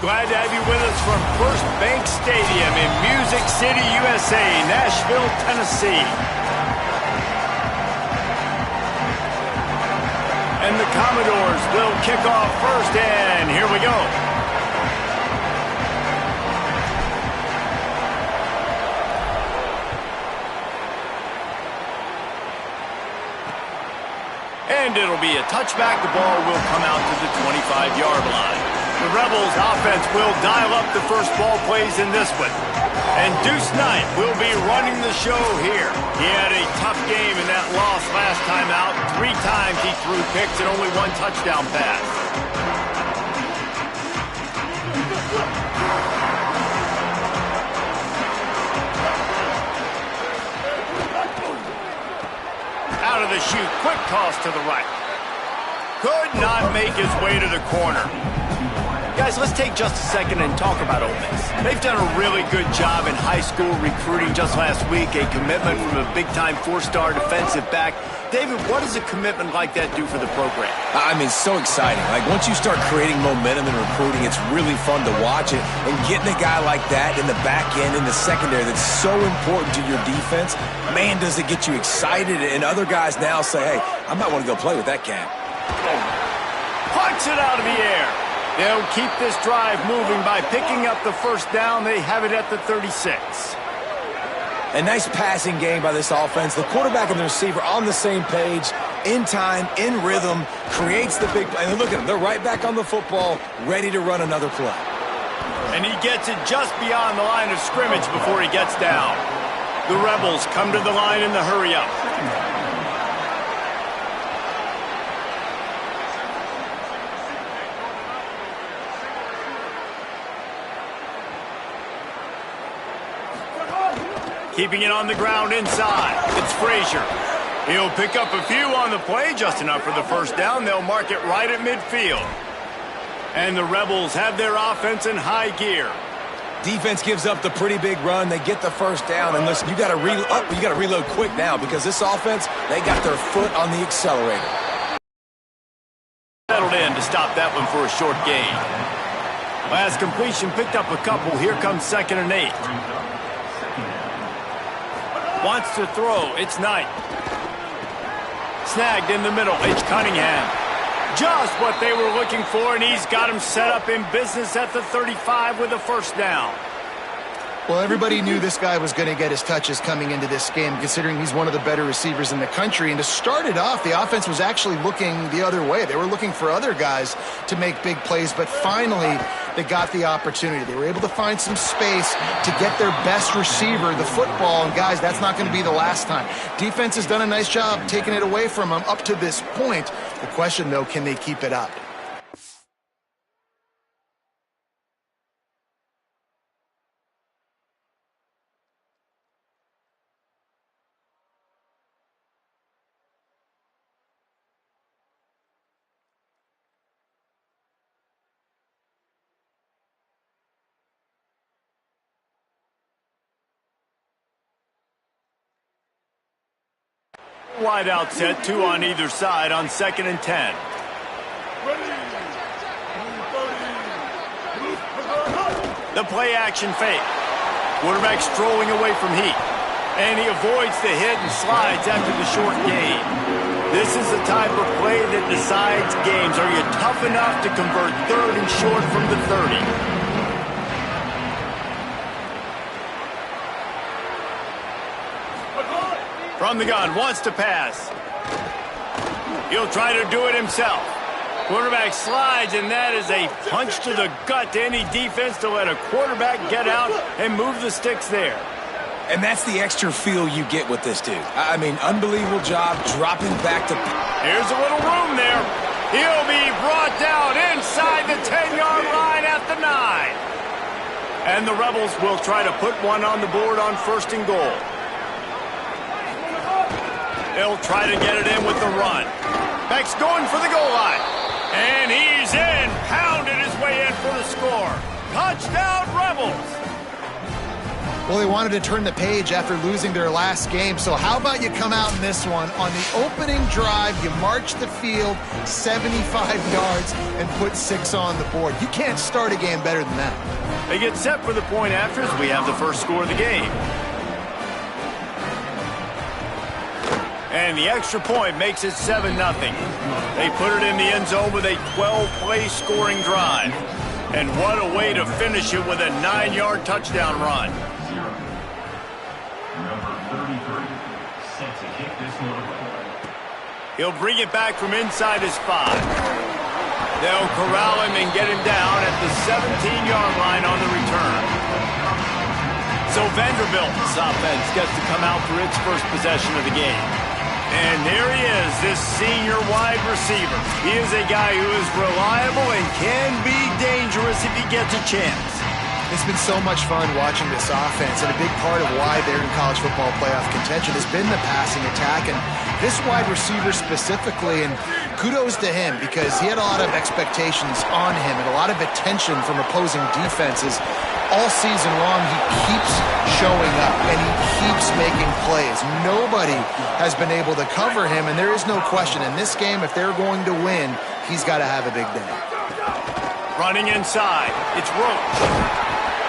glad to have you with us from First Bank Stadium in Music City, USA, Nashville, Tennessee. And the Commodores will kick off first, and here we go. And it'll be a touchback. The ball will come out to the 25-yard line. The Rebels offense will dial up the first ball plays in this one. And Deuce Knight will be running the show here. He had a tough game in that loss last time out. 3 times he threw picks and only 1 touchdown pass. Out of the chute, quick toss to the right. Could not make his way to the corner. Guys, let's take just a second and talk about Ole Miss. They've done a really good job in high school recruiting. Just last week, a commitment from a big-time 4-star defensive back. David, what does a commitment like that do for the program? I mean, so exciting. Like, once you start creating momentum in recruiting, it's really fun to watch it. And getting a guy like that in the back end, in the secondary, that's so important to your defense, man, does it get you excited. And other guys now say, hey, I might want to go play with that cat. Punch it out of the air. They'll keep this drive moving by picking up the first down. They have it at the 36. A nice passing game by this offense. The quarterback and the receiver on the same page, in time, in rhythm, creates the big play. And look at them. They're right back on the football, ready to run another play. And he gets it just beyond the line of scrimmage before he gets down. The Rebels come to the line in the hurry-up. Keeping it on the ground inside. It's Frazier. He'll pick up a few on the play, just enough for the first down. They'll mark it right at midfield. And the Rebels have their offense in high gear. Defense gives up the pretty big run. They get the first down. And listen, you got to reload quick now because this offense, they got their foot on the accelerator. Settled in to stop that one for a short gain. Last completion picked up a couple. Here comes 2nd and 8. Wants to throw. It's Knight. Snagged in the middle. It's Cunningham. Just what they were looking for, and he's got him set up in business at the 35 with a first down. Well, everybody knew this guy was going to get his touches coming into this game, considering he's one of the better receivers in the country. And to start it off, the offense was actually looking the other way. They were looking for other guys to make big plays, but finally they got the opportunity. They were able to find some space to get their best receiver the football. And, guys, that's not going to be the last time. Defense has done a nice job taking it away from them up to this point. The question, though, can they keep it up? Wide out set, 2 on either side on 2nd and 10. The play action fake. Quarterback strolling away from heat. And he avoids the hit and slides after the short gain. This is the type of play that decides games. Are you tough enough to convert 3rd and short from the 30? From the gun, wants to pass. He'll try to do it himself. Quarterback slides, and that is a punch to the gut to any defense to let a quarterback get out and move the sticks there. And that's the extra feel you get with this dude. I mean, unbelievable job dropping back to... Here's a little room there. He'll be brought down inside the 10-yard line at the 9. And the Rebels will try to put one on the board on 1st and goal. They'll try to get it in with the run. Beck's going for the goal line. And he's in. Pounded his way in for the score. Touchdown, Rebels. Well, they wanted to turn the page after losing their last game, so how about you come out in this one? On the opening drive, you march the field 75 yards and put 6 on the board. You can't start a game better than that. They get set for the point after as we have the first score of the game. And the extra point makes it 7-0. They put it in the end zone with a 12-play scoring drive. And what a way to finish it with a 9-yard touchdown run. He'll bring it back from inside his 5. They'll corral him and get him down at the 17-yard line on the return. So Vanderbilt's offense gets to come out for its first possession of the game. And there he is, this senior wide receiver. He is a guy who is reliable and can be dangerous if he gets a chance. It's been so much fun watching this offense, and a big part of why they're in college football playoff contention has been the passing attack, and this wide receiver specifically, and kudos to him because he had a lot of expectations on him and a lot of attention from opposing defenses. All season long, he keeps showing up, and he keeps making plays. Nobody has been able to cover him, and there is no question in this game, if they're going to win, he's got to have a big day. Running inside, it's Roach.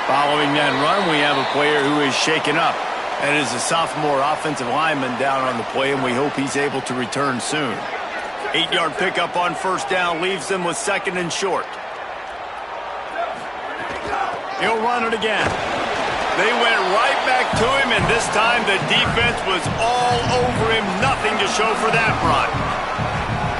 Following that run, we have a player who is shaken up. That is a sophomore offensive lineman down on the play, and we hope he's able to return soon. 8-yard pickup on first down leaves them with 2nd and short. He'll run it again. They went right back to him, and this time the defense was all over him. Nothing to show for that run.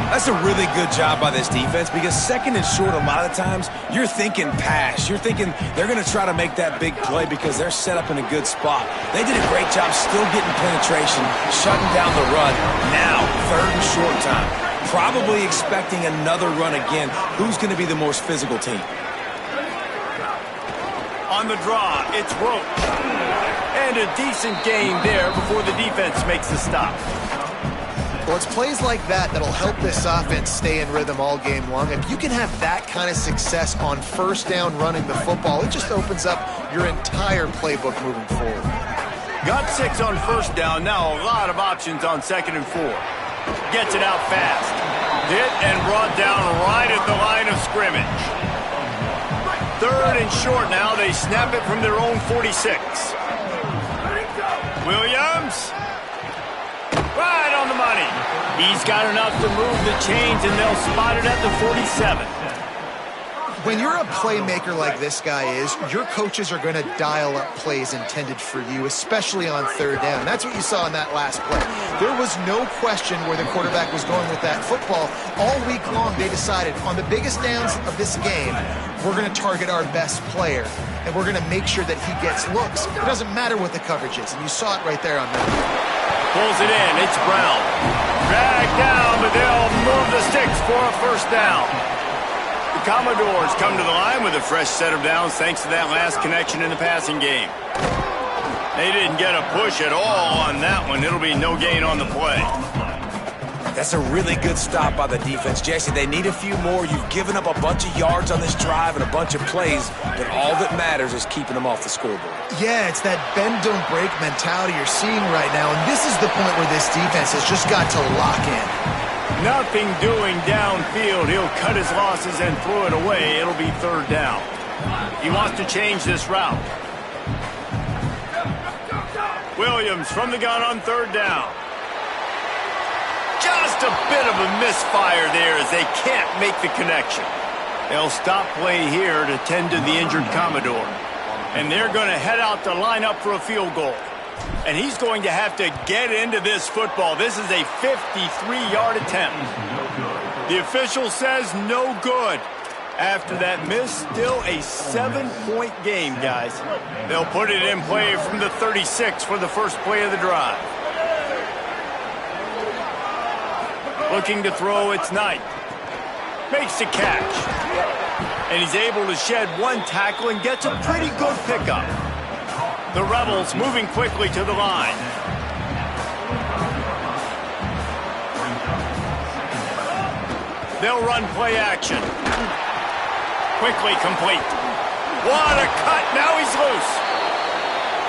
That's a really good job by this defense because 2nd and short, a lot of times, you're thinking pass. You're thinking they're going to try to make that big play because they're set up in a good spot. They did a great job still getting penetration, shutting down the run. Now, 3rd and short time. Probably expecting another run again. Who's going to be the most physical team? On the draw, it's Roach. And a decent game there before the defense makes the stop. Well, it's plays like that that'll help this offense stay in rhythm all game long. If you can have that kind of success on first down running the football, it just opens up your entire playbook moving forward. Got 6 on first down. Now a lot of options on 2nd and 4. Gets it out fast. Hit and brought down right at the line of scrimmage. 3rd and short now. They snap it from their own 46. Williams. Right on the money. He's got enough to move the chains, and they'll spot it at the 47. When you're a playmaker like this guy is, your coaches are going to dial up plays intended for you, especially on 3rd down. That's what you saw in that last play. There was no question where the quarterback was going with that football. All week long, they decided on the biggest downs of this game, we're going to target our best player, and we're going to make sure that he gets looks. It doesn't matter what the coverage is, and you saw it right there on that. Pulls it in. It's Brown. Dragged down, but they'll move the sticks for a first down. The Commodores come to the line with a fresh set of downs thanks to that last connection in the passing game. They didn't get a push at all on that one. It'll be no gain on the play. That's a really good stop by the defense. Jesse, they need a few more. You've given up a bunch of yards on this drive and a bunch of plays, but all that matters is keeping them off the scoreboard. Yeah, it's that bend, don't break mentality you're seeing right now, and this is the point where this defense has just got to lock in. Nothing doing downfield. He'll cut his losses and throw it away. It'll be 3rd down. He wants to change this route. Williams from the gun on 3rd down. Just a bit of a misfire there as they can't make the connection. They'll stop play here to tend to the injured Commodore. And they're going to head out to line up for a field goal. And he's going to have to get into this football. This is a 53-yard attempt. The official says no good. After that miss, still a 7-point game, guys. They'll put it in play from the 36 for the first play of the drive. Looking to throw, it's Knight. Makes the catch. And he's able to shed one tackle and gets a pretty good pickup. The Rebels moving quickly to the line. They'll run play action. Quickly complete. What a cut. Now he's loose.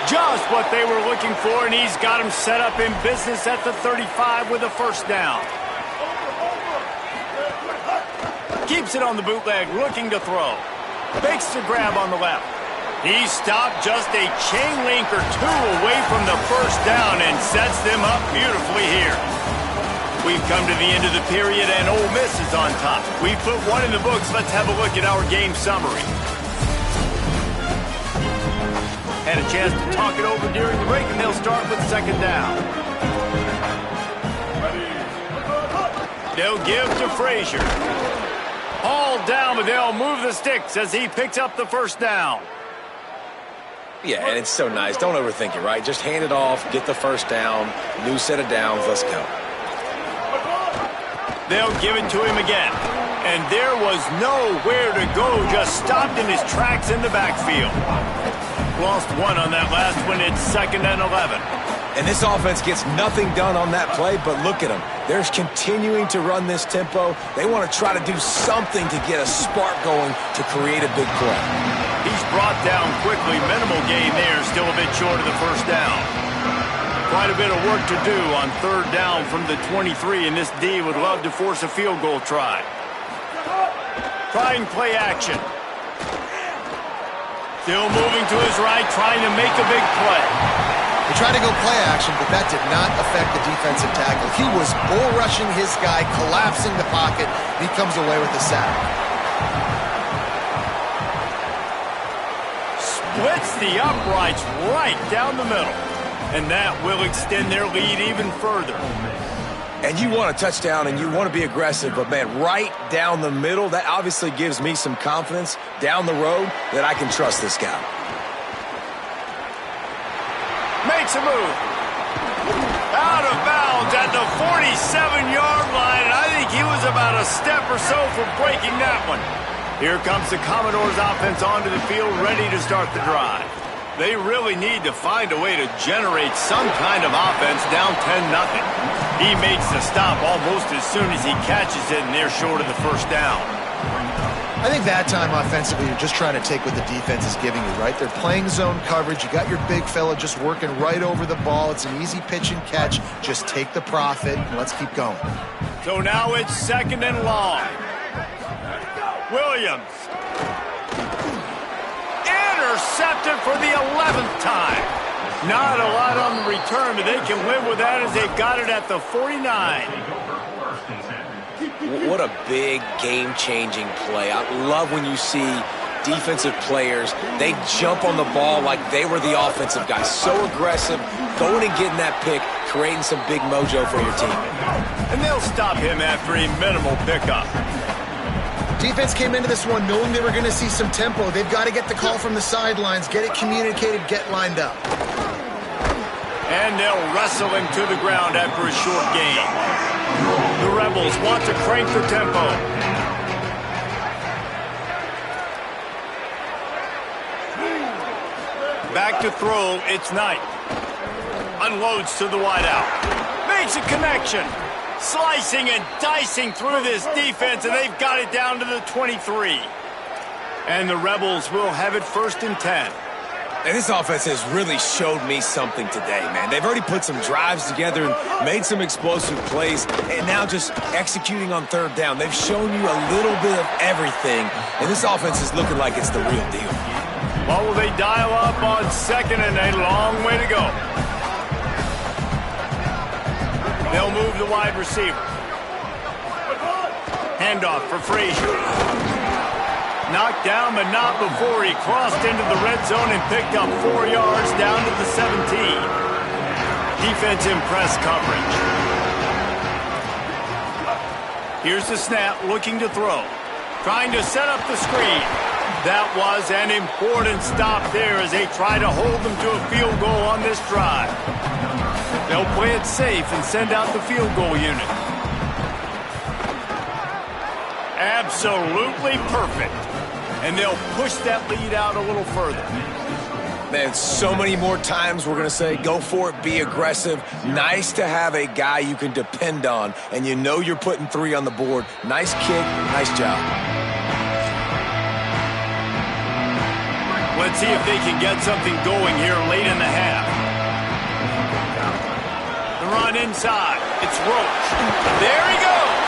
Just what they were looking for, and he's got him set up in business at the 35 with a first down. Keeps it on the bootleg, looking to throw. Fakes the grab on the left. He stopped just a chain link or two away from the first down and sets them up beautifully here. We've come to the end of the period, and Ole Miss is on top. We've put one in the books. Let's have a look at our game summary. Had a chance to talk it over during the break, and they'll start with second down. They'll give to Frazier. All down, but they'll move the sticks as he picks up the first down. Yeah, and it's so nice. Don't overthink it, right? Just hand it off, get the first down, new set of downs, let's go. They'll give it to him again. And there was nowhere to go, just stopped in his tracks in the backfield. Lost one on that last one. It's 2nd and 11. And this offense gets nothing done on that play, but look at them. They're continuing to run this tempo. They want to try to do something to get a spark going to create a big play. He's brought down quickly. Minimal gain there, still a bit short of the first down. Quite a bit of work to do on third down from the 23, and this D would love to force a field goal try. Trying play action. Still moving to his right, trying to make a big play. He tried to go play action, but that did not affect the defensive tackle. He was bull rushing his guy, collapsing the pocket, and he comes away with the sack. Splits the uprights right down the middle. And that will extend their lead even further. And you want a touchdown and you want to be aggressive, but man, right down the middle, that obviously gives me some confidence down the road that I can trust this guy. Makes a move. Out of bounds at the 47-yard line, and I think he was about a step or so from breaking that one. Here comes the Commodores offense onto the field, ready to start the drive. They really need to find a way to generate some kind of offense down 10-0. He makes the stop almost as soon as he catches it, and they're short of the first down. I think that time offensively, you're just trying to take what the defense is giving you, right? They're playing zone coverage. You got your big fella just working right over the ball. It's an easy pitch and catch. Just take the profit, and let's keep going. So now it's 2nd and long. Williams. Intercepted for the 11th time. Not a lot on the return, but they can live with that as they've got it at the 49. What a big game-changing play. I love when you see defensive players, they jump on the ball like they were the offensive guys. So aggressive, going and getting that pick, creating some big mojo for your team. And they'll stop him after a minimal pickup. Defense came into this one knowing they were going to see some tempo. They've got to get the call from the sidelines, get it communicated, get lined up. And they'll wrestle him to the ground after a short gain. The Rebels want to crank the tempo. Back to throw, it's Knight. Unloads to the wideout. Makes a connection. Slicing and dicing through this defense, and they've got it down to the 23. And the Rebels will have it 1st and 10. And this offense has really showed me something today, man. They've already put some drives together and made some explosive plays, and now just executing on third down. They've shown you a little bit of everything, and this offense is looking like it's the real deal. What will they dial up on 2nd and a long way to go? They'll move the wide receiver. Handoff for Frazier. Knocked down, but not before he crossed into the red zone and picked up 4 yards down to the 17. Defense in press coverage. Here's the snap, looking to throw. Trying to set up the screen. That was an important stop there as they try to hold them to a field goal on this drive. They'll play it safe and send out the field goal unit. Absolutely perfect. And they'll push that lead out a little further. Man, so many more times we're going to say, go for it, be aggressive. Nice to have a guy you can depend on, and you know you're putting 3 on the board. Nice kick, nice job. Let's see if they can get something going here late in the half. The run inside. It's Roach. There he goes.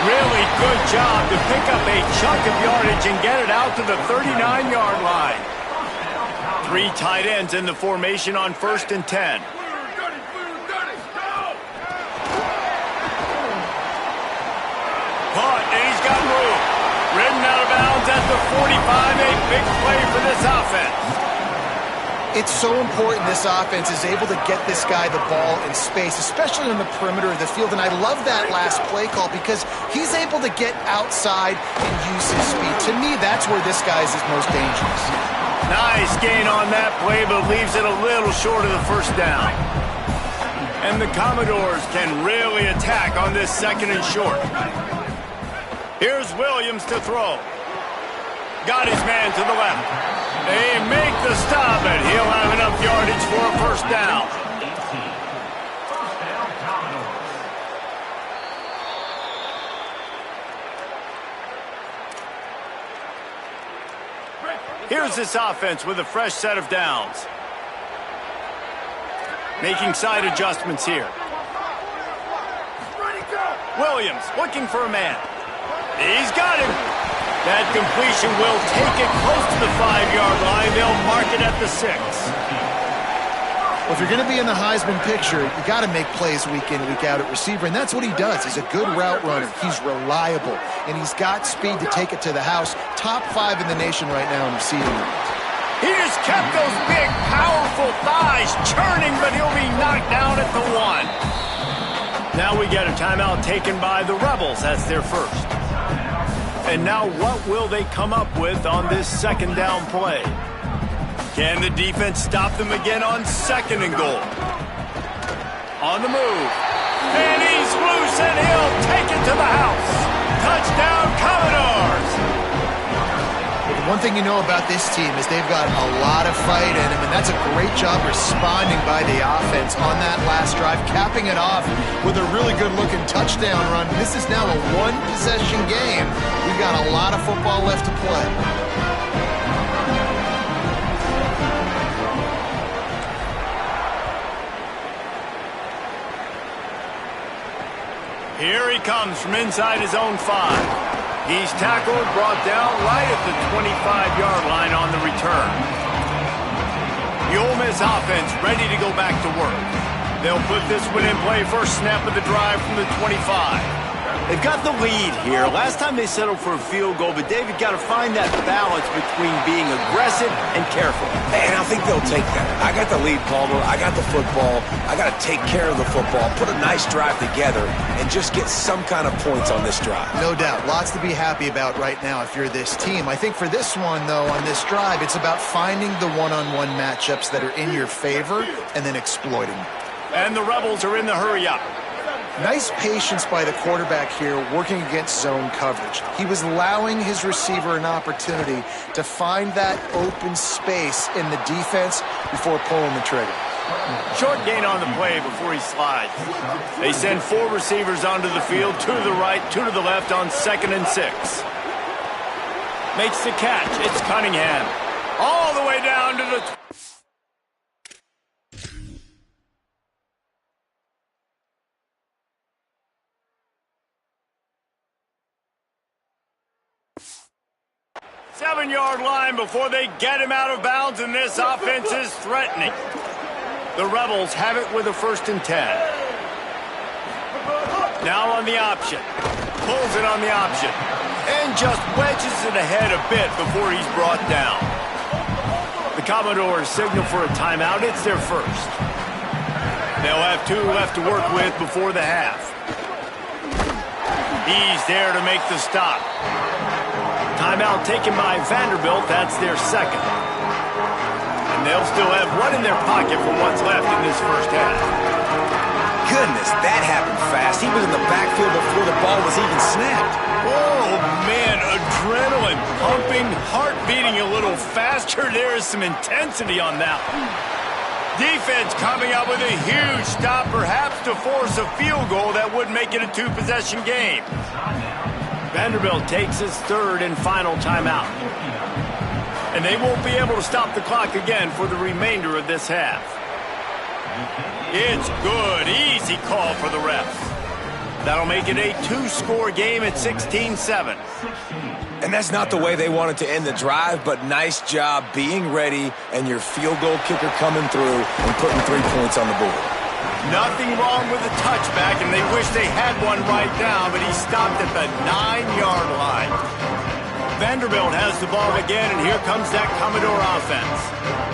Really good job to pick up a chunk of yardage and get it out to the 39-yard line. 3 tight ends in the formation on 1st and 10. Caught, and he's got room. Ridden out of bounds at the 45. A big play for this offense. It's so important this offense is able to get this guy the ball in space, especially on the perimeter of the field. And I love that last play call because he's able to get outside and use his speed. To me, that's where this guy is his most dangerous. Nice gain on that play, but leaves it a little short of the first down. And the Commodores can really attack on this 2nd and short. Here's Williams to throw. Got his man to the left. They make the stop, and he'll have enough yardage for a first down. Here's this offense with a fresh set of downs. Making side adjustments here. Williams looking for a man. He's got him. That completion will take it close to the 5-yard line. They'll mark it at the 6. Well, if you're going to be in the Heisman picture, you got to make plays week in, week out at receiver, and that's what he does. He's a good route runner. He's reliable, and he's got speed to take it to the house. Top 5 in the nation right now in receiving. He just kept those big, powerful thighs churning, but he'll be knocked down at the 1. Now we get a timeout taken by the Rebels. That's their first. And now what will they come up with on this 2nd down play? Can the defense stop them again on 2nd and goal? On the move. And he's loose, and he'll take it to the house. Touchdown, Commodores! One thing you know about this team is they've got a lot of fight in them, and that's a great job responding by the offense on that last drive, capping it off with a really good-looking touchdown run. This is now a 1-possession game. We've got a lot of football left to play. Here he comes from inside his own 5. He's tackled, brought down right at the 25-yard line on the return. The Ole Miss offense ready to go back to work. They'll put this one in play first snap of the drive from the 25. They've got the lead here. Last time they settled for a field goal, but David got to find that balance between being aggressive and careful. And I think they'll take that. I got the lead, Palmer. I got the football. I got to take care of the football, put a nice drive together, and just get some kind of points on this drive. No doubt. Lots to be happy about right now if you're this team. I think for this one, though, on this drive, it's about finding the one-on-one matchups that are in your favor and then exploiting them. And the Rebels are in the hurry-up. Nice patience by the quarterback here working against zone coverage. He was allowing his receiver an opportunity to find that open space in the defense before pulling the trigger. Short gain on the play before he slides. They send 4 receivers onto the field, 2 to the right, 2 to the left on 2nd and 6. Makes the catch. It's Cunningham. All the way down to the... Seven-yard line before they get him out of bounds, and this offense is threatening. The Rebels have it with a 1st and 10. Now on the option. Pulls it on the option. And just wedges it ahead a bit before he's brought down. The Commodores signal for a timeout. It's their first. They'll have 2 left to work with before the half. He's there to make the stop. Timeout taken by Vanderbilt. That's their 2nd. And they'll still have 1 in their pocket for what's left in this first half. Goodness, that happened fast. He was in the backfield before the ball was even snapped. Oh, man, adrenaline pumping, heart beating a little faster. There is some intensity on that one. Defense coming up with a huge stop, perhaps to force a field goal that would make it a 2-possession game. Vanderbilt takes his 3rd and final timeout. And they won't be able to stop the clock again for the remainder of this half. It's good. Easy call for the refs. That'll make it a 2-score game at 16-7. And that's not the way they wanted to end the drive, but nice job being ready and your field goal kicker coming through and putting 3 points on the board. Nothing wrong with the touchback, and they wish they had one right now, but he stopped at the 9-yard line. Vanderbilt has the ball again, and here comes that Commodore offense.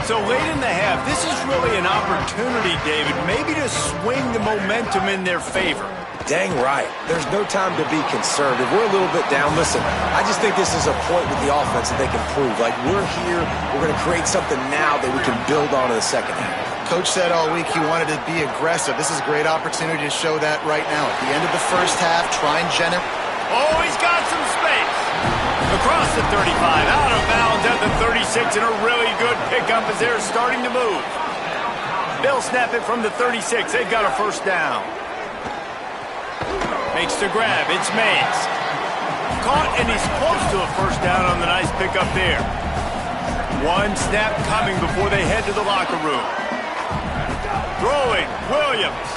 So late in the half, this is really an opportunity, David, maybe to swing the momentum in their favor. Dang right. There's no time to be concerned. If we're a little bit down, listen, I just think this is a point with the offense that they can prove. Like, we're here, we're going to create something now that we can build on in the second half. Coach said all week he wanted to be aggressive. This is a great opportunity to show that right now. At the end of the first half, try and generate. Oh, he's got some space. Across the 35, out of bounds at the 36, and a really good pickup as they're starting to move. They'll snap it from the 36. They've got a first down. Makes the grab. It's Mays. Caught, and he's close to a first down on the nice pickup there. One snap coming before they head to the locker room. Throwing, Williams.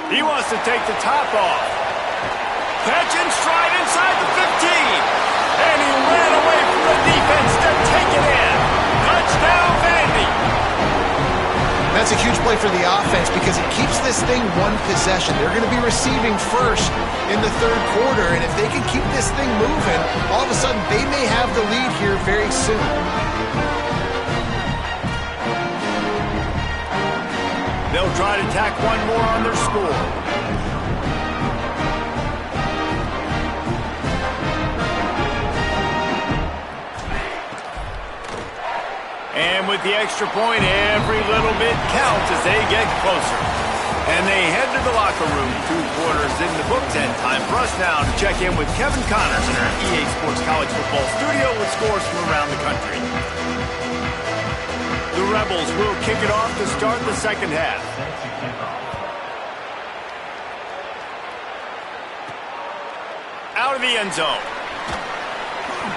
He wants to take the top off. Catch and stride inside the 15. And he ran away from the defense to take it in. Touchdown, Vandy. That's a huge play for the offense because it keeps this thing one possession. They're going to be receiving first in the third quarter, and if they can keep this thing moving, all of a sudden they may have the lead here very soon. They'll try to tack one more on their score. And with the extra point, every little bit counts as they get closer. And they head to the locker room. 2 quarters in the books, and time for us now to check in with Kevin Connors in our EA Sports College Football studio with scores from around the country. The Rebels will kick it off to start the second half. Out of the end zone.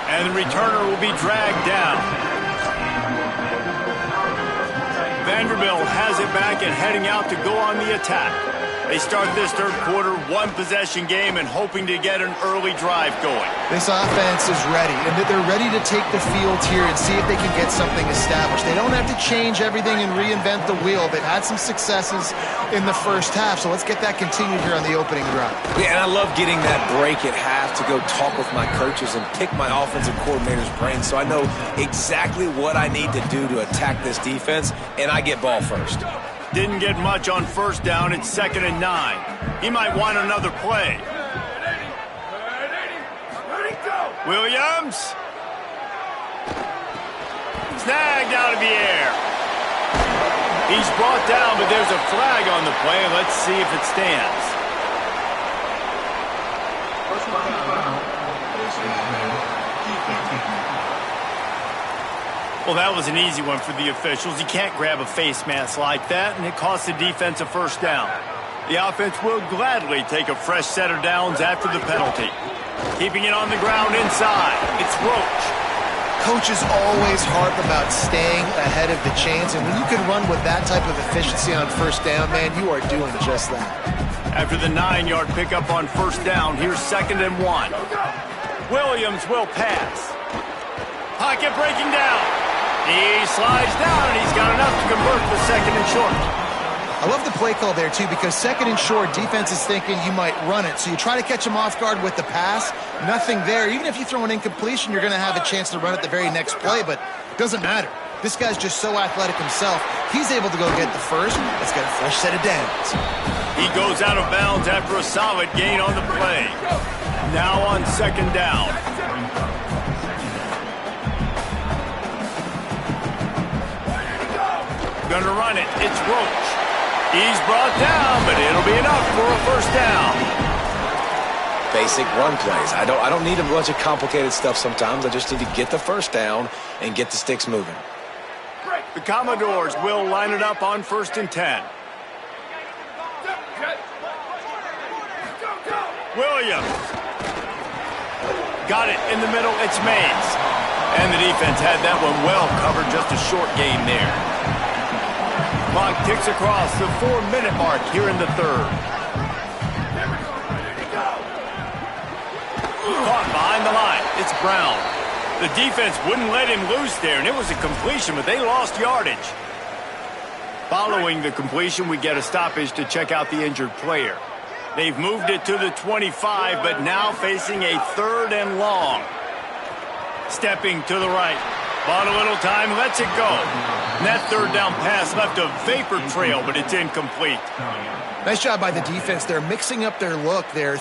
And the returner will be dragged down. Vanderbilt has it back and heading out to go on the attack. They start this third quarter, one-possession game, and hoping to get an early drive going. This offense is ready, and they're ready to take the field here and see if they can get something established. They don't have to change everything and reinvent the wheel. They've had some successes in the first half, so let's get that continued here on the opening drive. Yeah, and I love getting that break at half to go talk with my coaches and pick my offensive coordinator's brain so I know exactly what I need to do to attack this defense, and I get ball first. Didn't get much on first down. It's 2nd and 9. He might want another play. Williams. Snagged out of the air. He's brought down, but there's a flag on the play. Let's see if it stands. Well, that was an easy one for the officials. You can't grab a face mask like that, and it costs the defense a first down. The offense will gladly take a fresh set of downs after the penalty. Keeping it on the ground inside. It's Roach. Coaches always harp about staying ahead of the chains, and when you can run with that type of efficiency on first down, man, you are doing just that. After the 9-yard pickup on first down, here's 2nd and 1. Williams will pass. Pocket breaking down. He slides down, and he's got enough to convert the 2nd and short. I love the play call there, too, because 2nd and short, defense is thinking you might run it. So you try to catch them off guard with the pass. Nothing there. Even if you throw an incompletion, you're going to have a chance to run it the very next play, but it doesn't matter. This guy's just so athletic himself. He's able to go get the first. Let's get a fresh set of downs. He goes out of bounds after a solid gain on the play. Now on 2nd down. Gonna run it. It's Roach. He's brought down, but it'll be enough for a first down. Basic run plays. I don't need a bunch of complicated stuff sometimes. I just need to get the first down and get the sticks moving. The Commodores will line it up on 1st and 10. Williams. Got it in the middle. It's Mays. And the defense had that one well covered, just a short game there. Clock ticks across the 4-minute mark here in the third. Caught behind the line. It's Brown. The defense wouldn't let him loose there, and it was a completion, but they lost yardage. Following the completion, we get a stoppage to check out the injured player. They've moved it to the 25, but now facing a 3rd and long. Stepping to the right. Bought a little time, lets it go. And that 3rd down pass left a vapor trail, but it's incomplete. Nice job by the defense. They're mixing up their look there.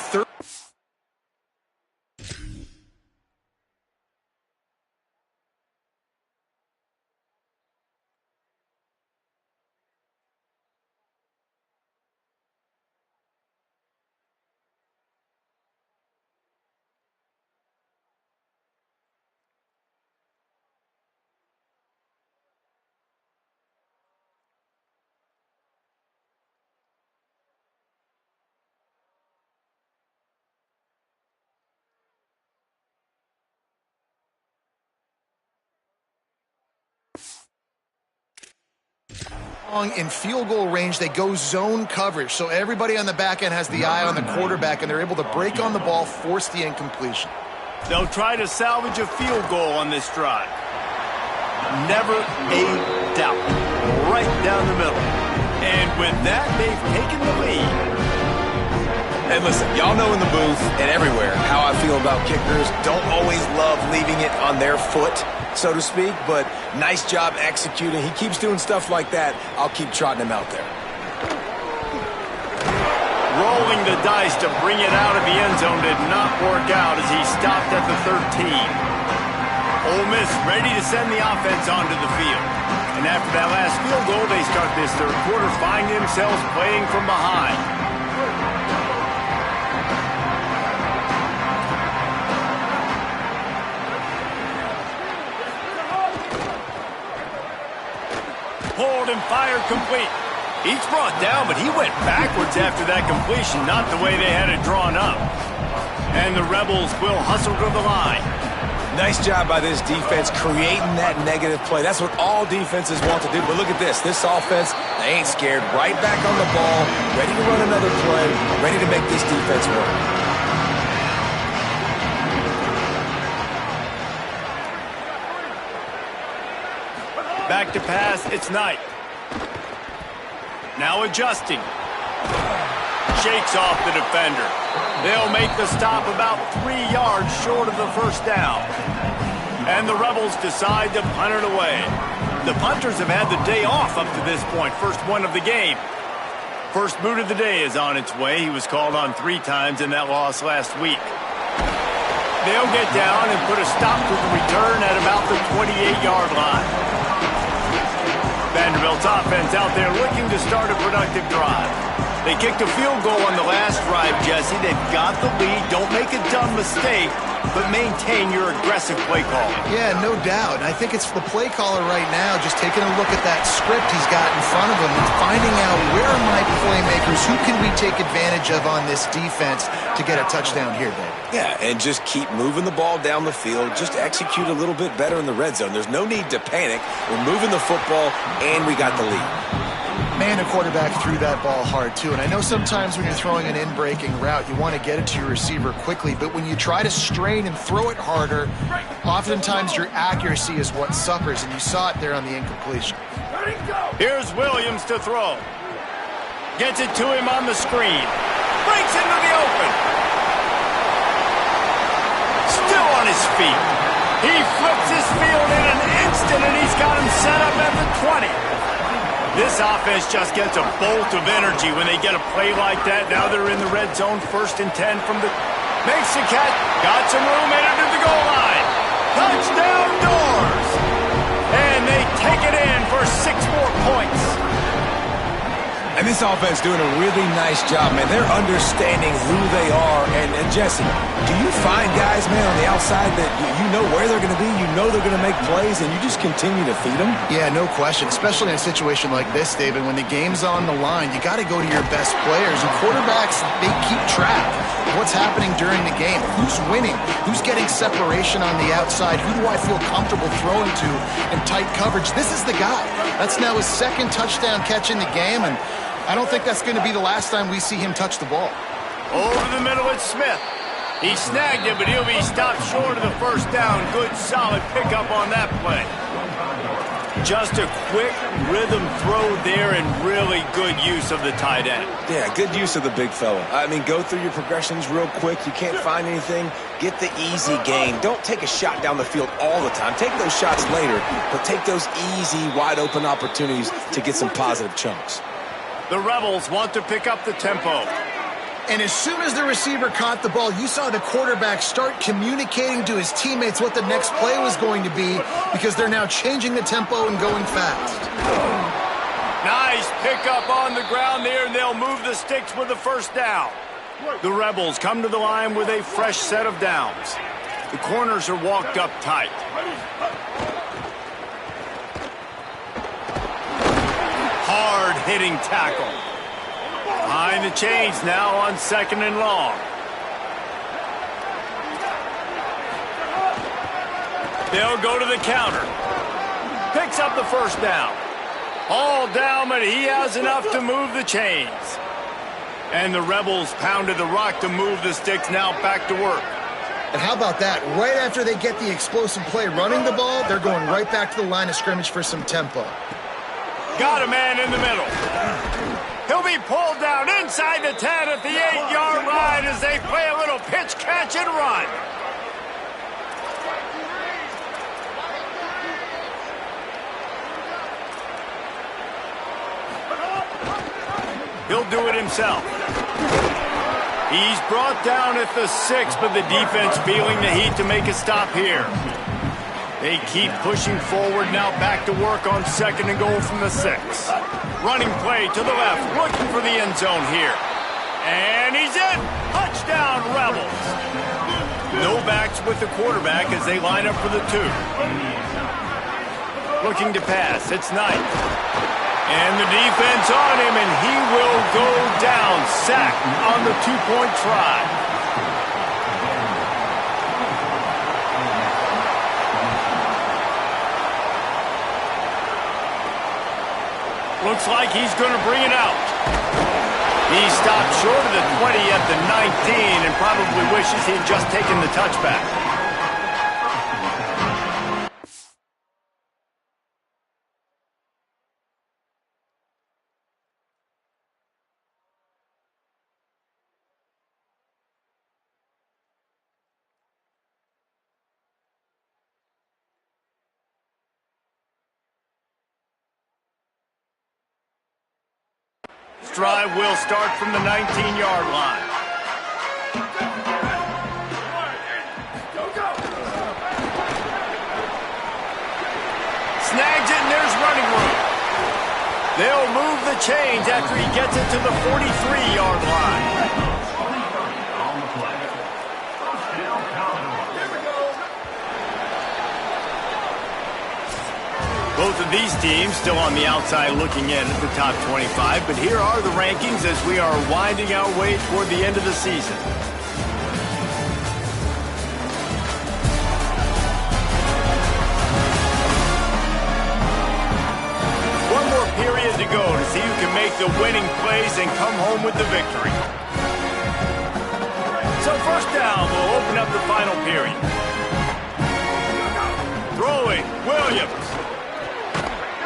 In field goal range, they go zone coverage, so everybody on the back end has the eye on the quarterback, and they're able to break on the ball, force the incompletion. They'll try to salvage a field goal on this drive. Never a doubt. Right down the middle. And with that, they've taken the lead. And listen, y'all know in the booth and everywhere how I feel about kickers. Don't always love leaving it on their foot, so to speak, but nice job executing. He keeps doing stuff like that. I'll keep trotting him out there. Rolling the dice to bring it out of the end zone did not work out as he stopped at the 13. Ole Miss ready to send the offense onto the field. And after that last field goal, they start this third quarter, finding themselves playing from behind. Pulled and fired complete. He's brought down, but he went backwards after that completion, not the way they had it drawn up. And the Rebels will hustle to the line. Nice job by this defense creating that negative play. That's what all defenses want to do. But look at this. This offense, they ain't scared. Right back on the ball, ready to run another play, ready to make this defense work. Back to pass, it's Knight. Now adjusting. Shakes off the defender. They'll make the stop about 3 yards short of the first down. And the Rebels decide to punt it away. The punters have had the day off up to this point, first one of the game. First boot of the day is on its way. He was called on 3 times in that loss last week. They'll get down and put a stop to the return at about the 28-yard line. Vanderbilt's offense out there looking to start a productive drive. They kicked a field goal on the last drive, Jesse. They've got the lead. Don't make a dumb mistake, but maintain your aggressive play calling. Yeah, no doubt. And I think it's the play caller right now just taking a look at that script he's got in front of him and finding out where are my playmakers, who can we take advantage of on this defense to get a touchdown here, Dave. Yeah, and just keep moving the ball down the field. Just execute a little bit better in the red zone. There's no need to panic. We're moving the football, and we got the lead. Man, the quarterback threw that ball hard, too. And I know sometimes when you're throwing an in-breaking route, you want to get it to your receiver quickly. But when you try to strain and throw it harder, oftentimes your accuracy is what suffers. And you saw it there on the incompletion. Here's Williams to throw. Gets it to him on the screen. Breaks into the open. Still on his feet. He flips his field in an instant, and he's got him set up at the 20. This offense just gets a bolt of energy when they get a play like that. Now they're in the red zone, 1st and 10 from the... Makes the catch. Got some room, headed to the goal line. Touchdown Doors. And they take it in for 6 more points. And this offense doing a really nice job, man. They're understanding who they are. And Jesse, do you find guys guys, man, on the outside that you know where they're going to be, you know they're going to make plays, and you just continue to feed them? Yeah, no question, especially in a situation like this, David. When the game's on the line, you got to go to your best players. And quarterbacks, they keep track of what's happening during the game. Who's winning? Who's getting separation on the outside? Who do I feel comfortable throwing to in tight coverage? This is the guy. That's now his second touchdown catch in the game, and I don't think that's going to be the last time we see him touch the ball. Over the middle, it's Smith. He snagged it, but he'll be stopped short of the first down. Good, solid pickup on that play. Just a quick rhythm throw there and really good use of the tight end. Yeah, good use of the big fella. I mean, go through your progressions real quick. You can't find anything. Get the easy gain. Don't take a shot down the field all the time. Take those shots later, but take those easy, wide-open opportunities to get some positive chunks. The Rebels want to pick up the tempo. And as soon as the receiver caught the ball, you saw the quarterback start communicating to his teammates what the next play was going to be because they're now changing the tempo and going fast. Nice pickup on the ground there, and they'll move the sticks with the first down. The Rebels come to the line with a fresh set of downs. The corners are walked up tight. Hard-hitting tackle. Behind the chains now on 2nd and long. They'll go to the counter. Picks up the first down. All down, but he has enough to move the chains. And the Rebels pounded the rock to move the sticks, now back to work. And how about that? Right after they get the explosive play running the ball, they're going right back to the line of scrimmage for some tempo. Got a man in the middle. He'll be pulled down inside the 10 at the 8-yard line as they play a little pitch, catch, and run. He'll do it himself. He's brought down at the 6, but the defense feeling the heat to make a stop here. They keep pushing forward, now back to work on 2nd and goal from the 6. Running play to the left, looking for the end zone here. And he's in! Touchdown, Rebels! No backs with the quarterback as they line up for the 2. Looking to pass, it's Knight. And the defense on him, and he will go down, sacked on the 2-point try. Looks like he's going to bring it out. He stopped short of the 20 at the 19 and probably wishes he had just taken the touchback. Drive will start from the 19-yard line. Snags it, and there's running room. They'll move the chains after he gets it to the 43-yard line. Both of these teams still on the outside looking in at the top 25, but here are the rankings as we are winding our way toward the end of the season. One more period to go to see who can make the winning plays and come home with the victory. So first down will open up the final period. Throwing, Williams.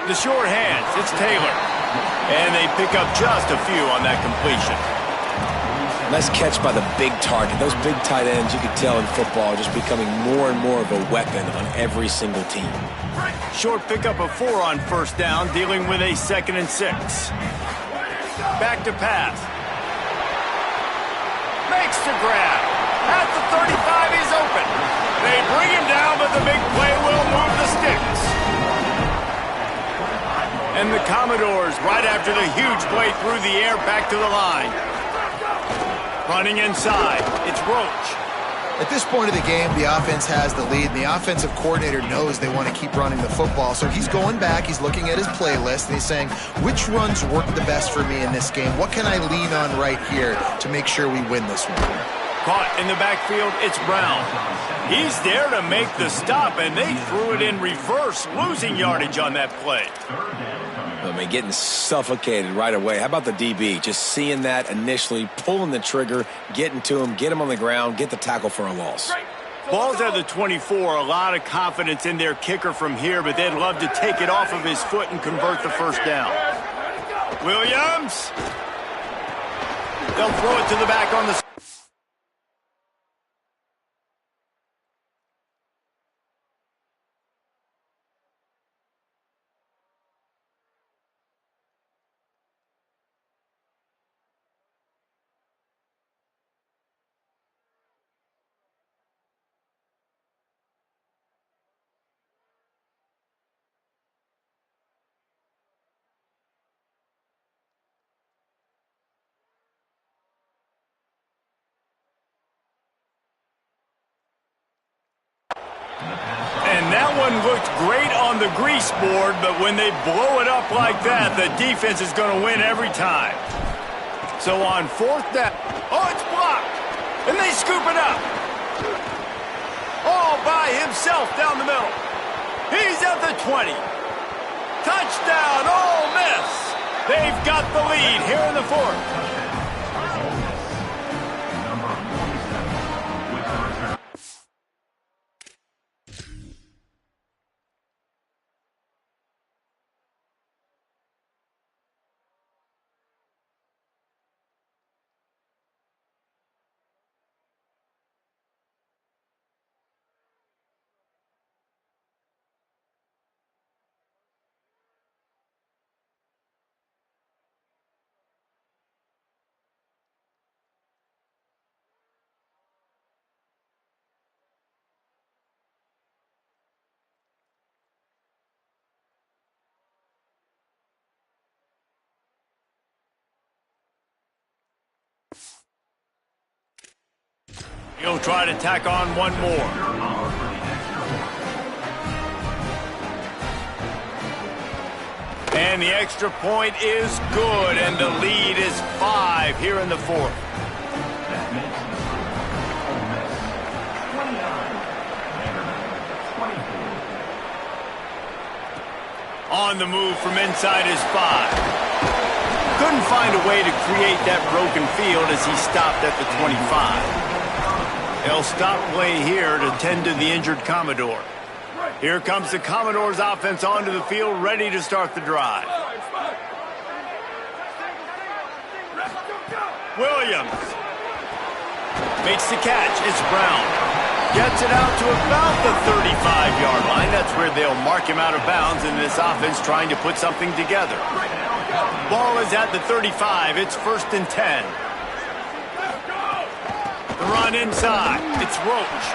The short hands, it's Taylor. And they pick up just a few on that completion. Nice catch by the big target. Those big tight ends, you can tell in football, are just becoming more and more of a weapon on every single team. Short pickup of 4 on first down, dealing with a 2nd and 6. Back to pass. Makes the grab. At the 35, he's open. They bring him down, but the big play will move the sticks. And the Commodores, right after the huge play through the air, back to the line. Running inside, it's Roach. At this point of the game, the offense has the lead, and the offensive coordinator knows they want to keep running the football. So he's going back, he's looking at his playlist, and he's saying, which runs work the best for me in this game? What can I lean on right here to make sure we win this one? Caught in the backfield, it's Brown. He's there to make the stop, and they threw it in reverse, losing yardage on that play. I mean, getting suffocated right away. How about the DB? Just seeing that initially, pulling the trigger, getting to him, get him on the ground, get the tackle for a loss. Ball's at the 24. A lot of confidence in their kicker from here, but they'd love to take it off of his foot and convert the first down. Williams. They'll throw it to the back on the... And that one looked great on the grease board, but when they blow it up like that, the defense is going to win every time. So on fourth down, oh, it's blocked, and they scoop it up. All by himself down the middle. He's at the 20. Touchdown, Ole Miss. They've got the lead here in the fourth. He'll try to tack on one more. And the extra point is good, and the lead is 5 here in the fourth. On the move from inside his 5. Couldn't find a way to create that broken field as he stopped at the 25. They'll stop play here to tend to the injured Commodore. Here comes the Commodore's offense onto the field, ready to start the drive. Williams makes the catch. It's Brown. Gets it out to about the 35-yard line. That's where they'll mark him out of bounds in this offense trying to put something together. Ball is at the 35. It's 1st and 10. The run inside. It's Roach.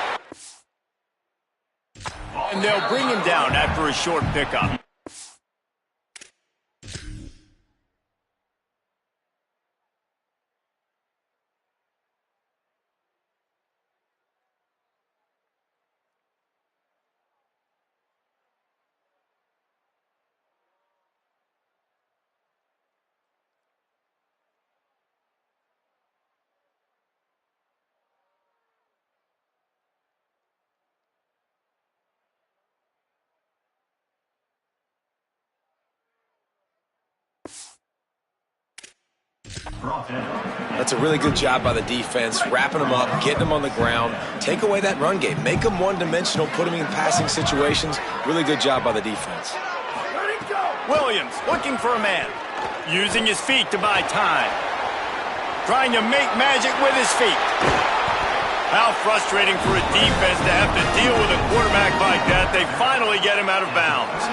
And they'll bring him down after a short pickup. That's a really good job by the defense, wrapping them up, getting them on the ground, take away that run game, make them one-dimensional, put them in passing situations. Really good job by the defense. Williams looking for a man, using his feet to buy time, trying to make magic with his feet. How frustrating for a defense to have to deal with a quarterback like that. They finally get him out of bounds.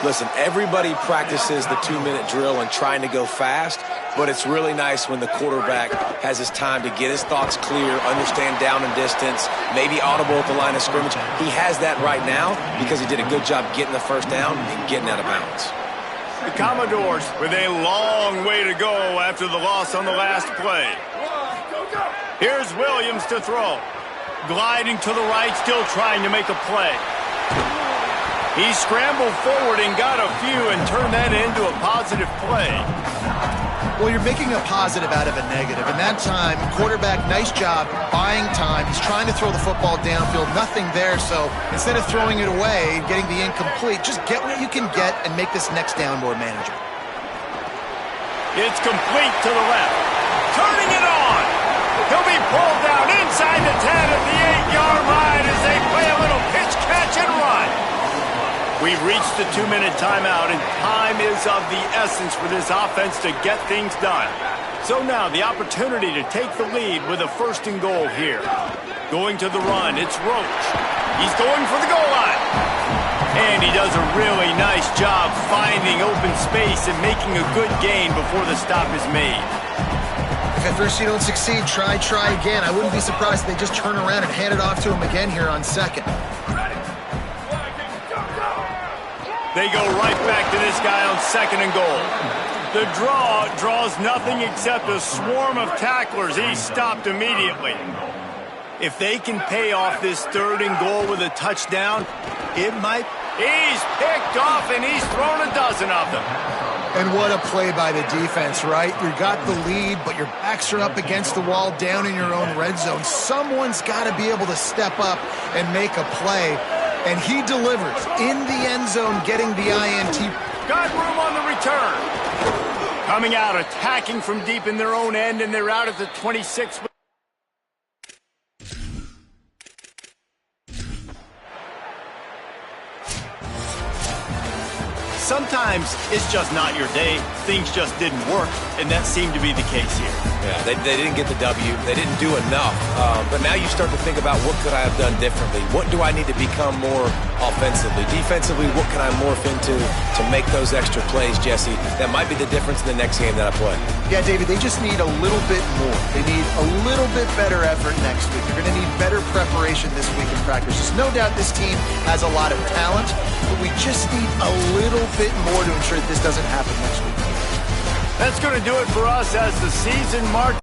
Listen, everybody practices the 2-minute drill and trying to go fast, but it's really nice when the quarterback has his time to get his thoughts clear, understand down and distance, maybe audible at the line of scrimmage. He has that right now because he did a good job getting the first down and getting out of bounds. The Commodores with a long way to go after the loss on the last play. Here's Williams to throw. Gliding to the right, still trying to make a play. He scrambled forward and got a few and turned that into a positive play. Well, you're making a positive out of a negative. And that time, quarterback, nice job buying time. He's trying to throw the football downfield. Nothing there. So instead of throwing it away and getting the incomplete, just get what you can get and make this next down more manageable. It's complete to the left. Turning it on. He'll be pulled down inside the 10 at the 8-yard line as they play a little pitch, catch, and run. We've reached the 2-minute timeout, and time is of the essence for this offense to get things done. So now the opportunity to take the lead with a 1st and goal here. Going to the run, it's Roach. He's going for the goal line. And he does a really nice job finding open space and making a good gain before the stop is made. If at first you don't succeed, try again. I wouldn't be surprised if they just turn around and hand it off to him again here on 2nd. They go right back to this guy on 2nd and goal. The draw draws nothing except a swarm of tacklers. He's stopped immediately. If they can pay off this 3rd and goal with a touchdown, it might. He's picked off and he's thrown a dozen of them. And what a play by the defense, right? You got the lead, but your backs are up against the wall down in your own red zone. Someone's got to be able to step up and make a play. And he delivers in the end zone, getting the INT. Got room on the return. Coming out, attacking from deep in their own end, and they're out at the 26. Sometimes it's just not your day. Things just didn't work, and that seemed to be the case here. Yeah, they didn't get the W. They didn't do enough. But now you start to think about what could I have done differently? What do I need to become more offensively? Defensively, what can I morph into to make those extra plays, Jesse? That might be the difference in the next game that I play. Yeah, David, they just need a little bit more. They need a little bit better effort next week. They're going to need better preparation this week in practice. There's no doubt this team has a lot of talent, but we just need a little bit more to ensure that this doesn't happen next week. That's going to do it for us as the season marches.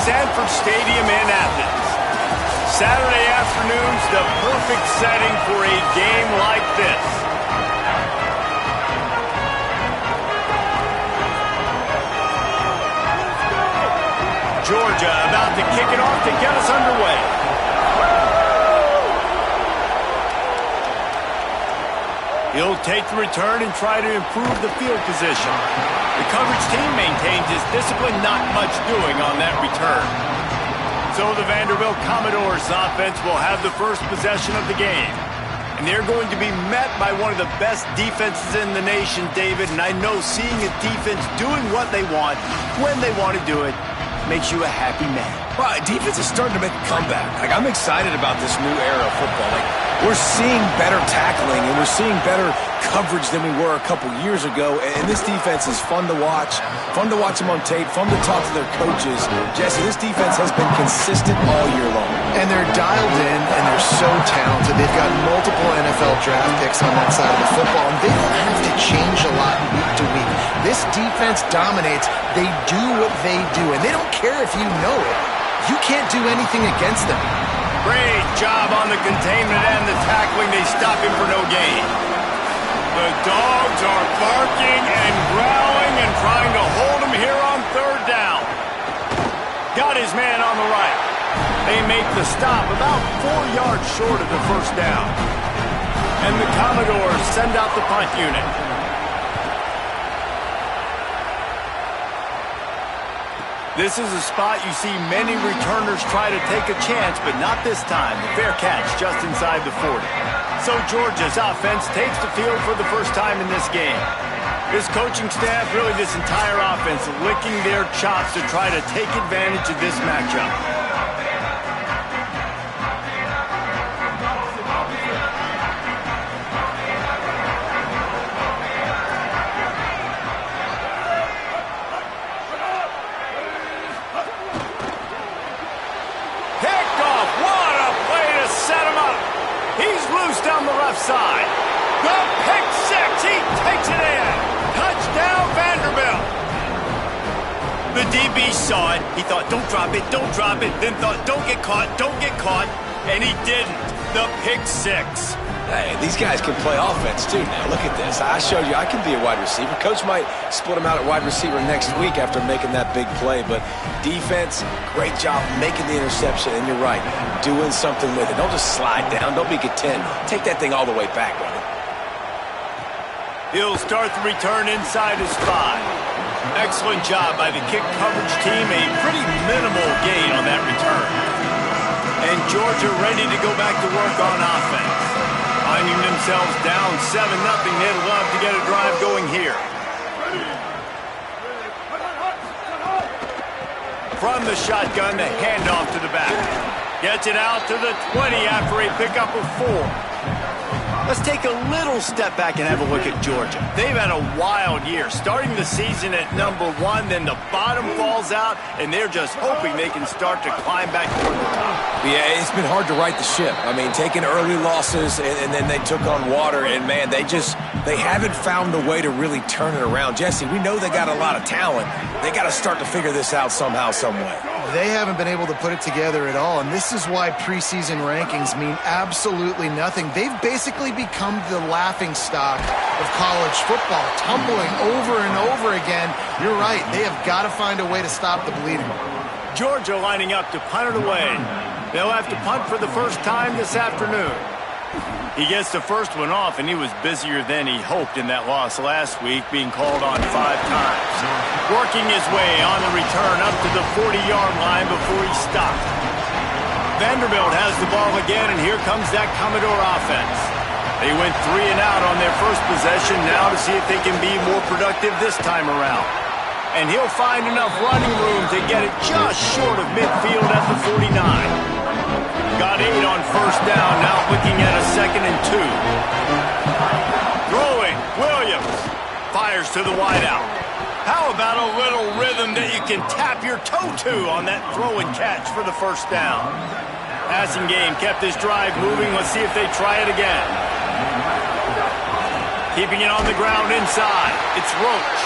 Sanford Stadium in Athens. Saturday afternoon's the perfect setting for a game like this. Georgia about to kick it off to get us underway. He'll take the return and try to improve the field position. The coverage team maintains his discipline, not much doing on that return. So the Vanderbilt Commodores offense will have the first possession of the game. And they're going to be met by one of the best defenses in the nation, David. And I know seeing a defense doing what they want, when they want to do it, makes you a happy man. Well, defense is starting to make a comeback. Like, I'm excited about this new era of football. Like, we're seeing better tackling and we're seeing better coverage than we were a couple years ago. And this defense is fun to watch them on tape, fun to talk to their coaches. Jesse, this defense has been consistent all year long. And they're dialed in, and they're so talented. They've got multiple NFL draft picks on that side of the football, and they don't have to change a lot week to week. This defense dominates. They do what they do, and they don't care if you know it. You can't do anything against them. Great job on the containment and the tackling. They stop him for no gain. The Dogs are barking and growling and trying to hold him here on third down. Got his man on the right. They make the stop about 4 yards short of the first down. And the Commodores send out the punt unit. This is a spot you see many returners try to take a chance, but not this time. The fair catch just inside the 40. So Georgia's offense takes the field for the first time in this game. This coaching staff, really this entire offense, licking their chops to try to take advantage of this matchup. Down the left side. The pick six. He takes it in. Touchdown, Vanderbilt. The DB saw it. He thought, don't drop it, don't drop it. Then thought, don't get caught, don't get caught. And he didn't. The pick six. Hey, these guys can play offense, too, now. Look at this. I showed you I can be a wide receiver. Coach might split him out at wide receiver next week after making that big play. But defense, great job making the interception. And you're right, doing something with it. Don't just slide down. Don't be content. Take that thing all the way back, brother. He'll start the return inside his 5. Excellent job by the kick coverage team. A pretty minimal gain on that return. And Georgia ready to go back to work on offense. Finding themselves down 7-0, they'd love to get a drive going here. From the shotgun, the handoff to the back. Gets it out to the 20 after a pickup of 4. Let's take a little step back and have a look at Georgia. They've had a wild year, starting the season at number 1, then the bottom falls out, and they're just hoping they can start to climb back toward the top. Yeah, it's been hard to right the ship. I mean, taking early losses, and then they took on water, and, man, they haven't found a way to really turn it around. Jesse, we know they got a lot of talent. They got to start to figure this out somehow, some way. They haven't been able to put it together at all, and this is why preseason rankings mean absolutely nothing. They've basically become the laughingstock of college football, tumbling over and over again. You're right, they have got to find a way to stop the bleeding. Georgia lining up to punt it away. They'll have to punt for the first time this afternoon. He gets the first one off, and he was busier than he hoped in that loss last week, being called on 5 times. Working his way on the return up to the 40-yard line before he stopped. Vanderbilt has the ball again, and here comes that Commodore offense. They went 3 and out on their first possession, now to see if they can be more productive this time around. And he'll find enough running room to get it just short of midfield at the 49. Got 8 on first down, now looking at a 2nd and 2. Throwing, Williams fires to the wideout. How about a little rhythm that you can tap your toe to on that throw and catch for the first down? Passing game kept this drive moving. Let's see if they try it again. Keeping it on the ground inside. It's Roach.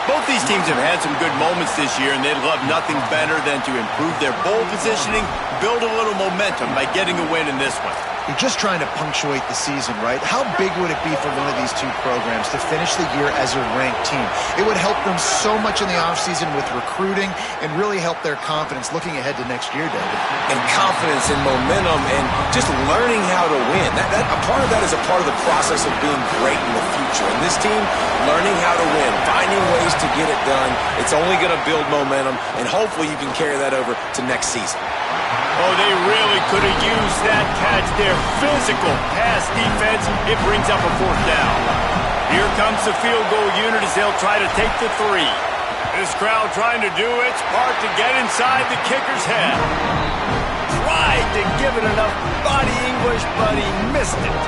Both these teams have had some good moments this year, and they'd love nothing better than to improve their bowl positioning, build a little momentum by getting a win in this one. You're just trying to punctuate the season, right? How big would it be for one of these two programs to finish the year as a ranked team? It would help them so much in the offseason with recruiting and really help their confidence looking ahead to next year, David. And confidence and momentum and just learning how to win. A part of that is a part of the process of being great in the future. And this team, learning how to win, finding ways to get it done, it's only going to build momentum, and hopefully you can carry that over to next season. Oh, they really could have used that catch there. Physical pass defense. It brings up a 4th down. Here comes the field goal unit as they'll try to take the 3. This crowd trying to do its part to get inside the kicker's head. Tried to give it enough body English, but he missed it.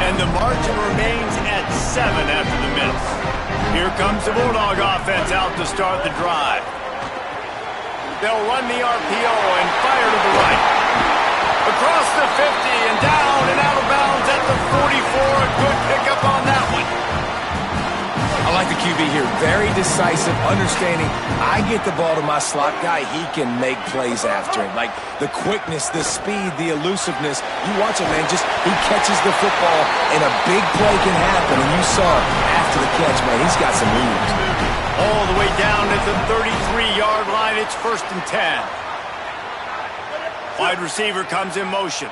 And the margin remains at 7 after the miss. Here comes the Bulldog offense out to start the drive. They'll run the RPO and fire to the right. Across the 50 and down and out of bounds at the 44. A good pickup on that one. I like the QB here. Very decisive, understanding. I get the ball to my slot guy, he can make plays after it. Like the quickness, the speed, the elusiveness. You watch it, man. Just he catches the football and a big play can happen. And you saw after the catch, man, he's got some moves. All the way down at the 33-yard line. It's 1st and 10. Wide receiver comes in motion.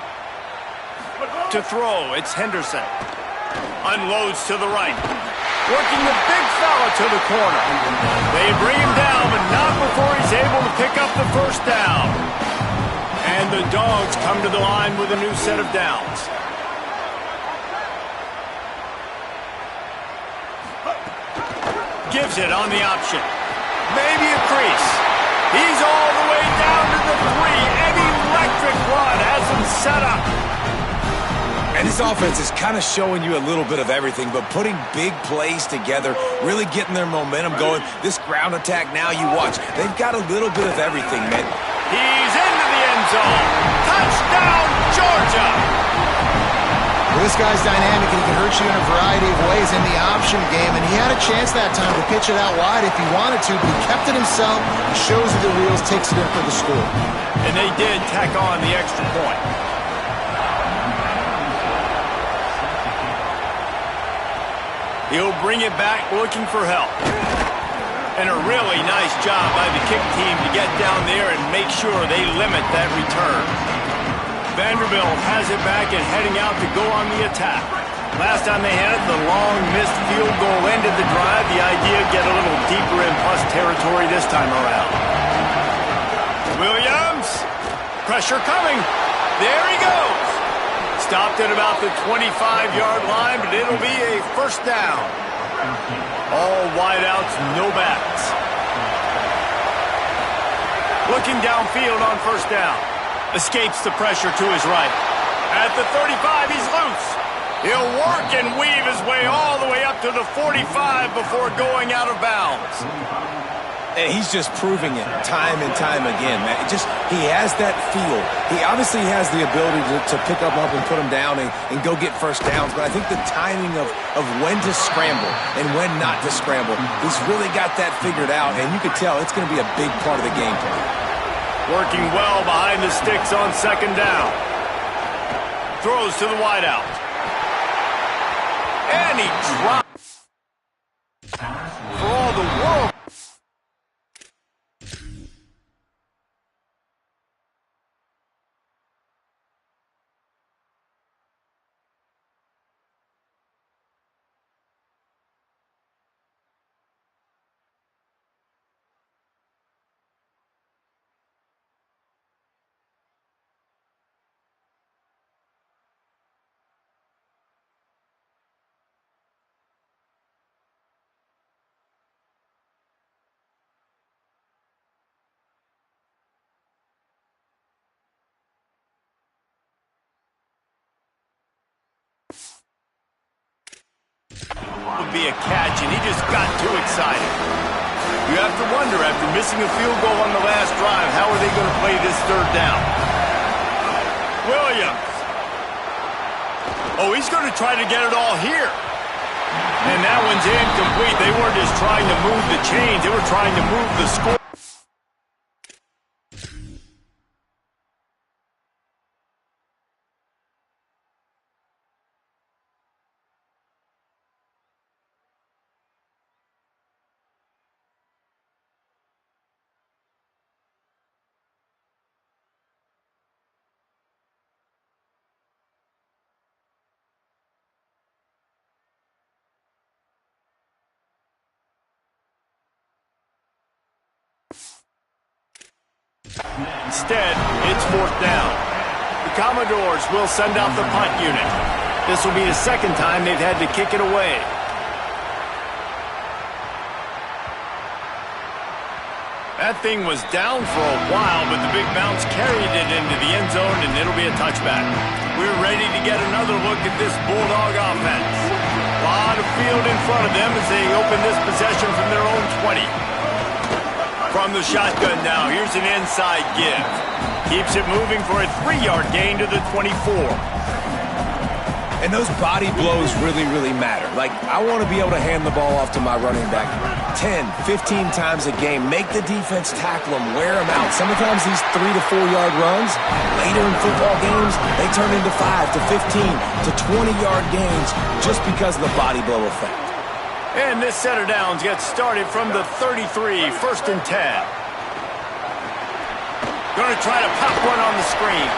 To throw, it's Henderson. Unloads to the right. Working the big fella to the corner. They bring him down, but not before he's able to pick up the 1st down. And the Dogs come to the line with a new set of downs. Gives it on the option. Maybe a crease. He's all the way down to the 3. An electric run has him set up. And this offense is kind of showing you a little bit of everything, but putting big plays together, really getting their momentum going. This ground attack now, you watch. They've got a little bit of everything, man. He's into the end zone. Touchdown, Georgia. Well, this guy's dynamic, and he can hurt you in a variety of ways in the option game, and he had a chance that time to pitch it out wide if he wanted to, but he kept it himself. He shows you the wheels, takes it in for the score. And they did tack on the extra point. He'll bring it back looking for help. And a really nice job by the kick team to get down there and make sure they limit that return. Vanderbilt has it back and heading out to go on the attack. Last time they had it, the long missed field goal ended the drive. The idea, get a little deeper in plus territory this time around. Williams, pressure coming. There he goes. Stopped at about the 25-yard line, but it'll be a 1st down. All wideouts, no backs. Looking downfield on 1st down. Escapes the pressure to his right. At the 35, he's loose. He'll work and weave his way all the way up to the 45 before going out of bounds. And he's just proving it time and time again, man. He has that feel. He obviously has the ability to pick up and put him down and go get 1st downs, but I think the timing of when to scramble and when not to scramble, he's really got that figured out, and you can tell it's going to be a big part of the game plan. Working well behind the sticks on 2nd down. Throws to the wideout. And he drops. For all the world. Would be a catch, and he just got too excited. You have to wonder, after missing a field goal on the last drive, how are they going to play this 3rd down? Williams. Oh, he's going to try to get it all here. And that one's incomplete. They weren't just trying to move the chains. They were trying to move the score. Instead, it's 4th down. The Commodores will send out the punt unit. This will be the second time they've had to kick it away. That thing was down for a while, but the big bounce carried it into the end zone, and it'll be a touchback. We're ready to get another look at this Bulldog offense. A lot of field in front of them as they open this possession from their own 20. From the shotgun now, here's an inside give. Keeps it moving for a 3-yard gain to the 24. And those body blows really matter. Like, I want to be able to hand the ball off to my running back 10, 15 times a game. Make the defense tackle them, wear them out. Sometimes these 3 to 4 yard runs, later in football games, they turn into 5 to 15 to 20-yard gains just because of the body blow effect. And this set of downs gets started from the 33, 1st and 10. Going to try to pop one on the screen.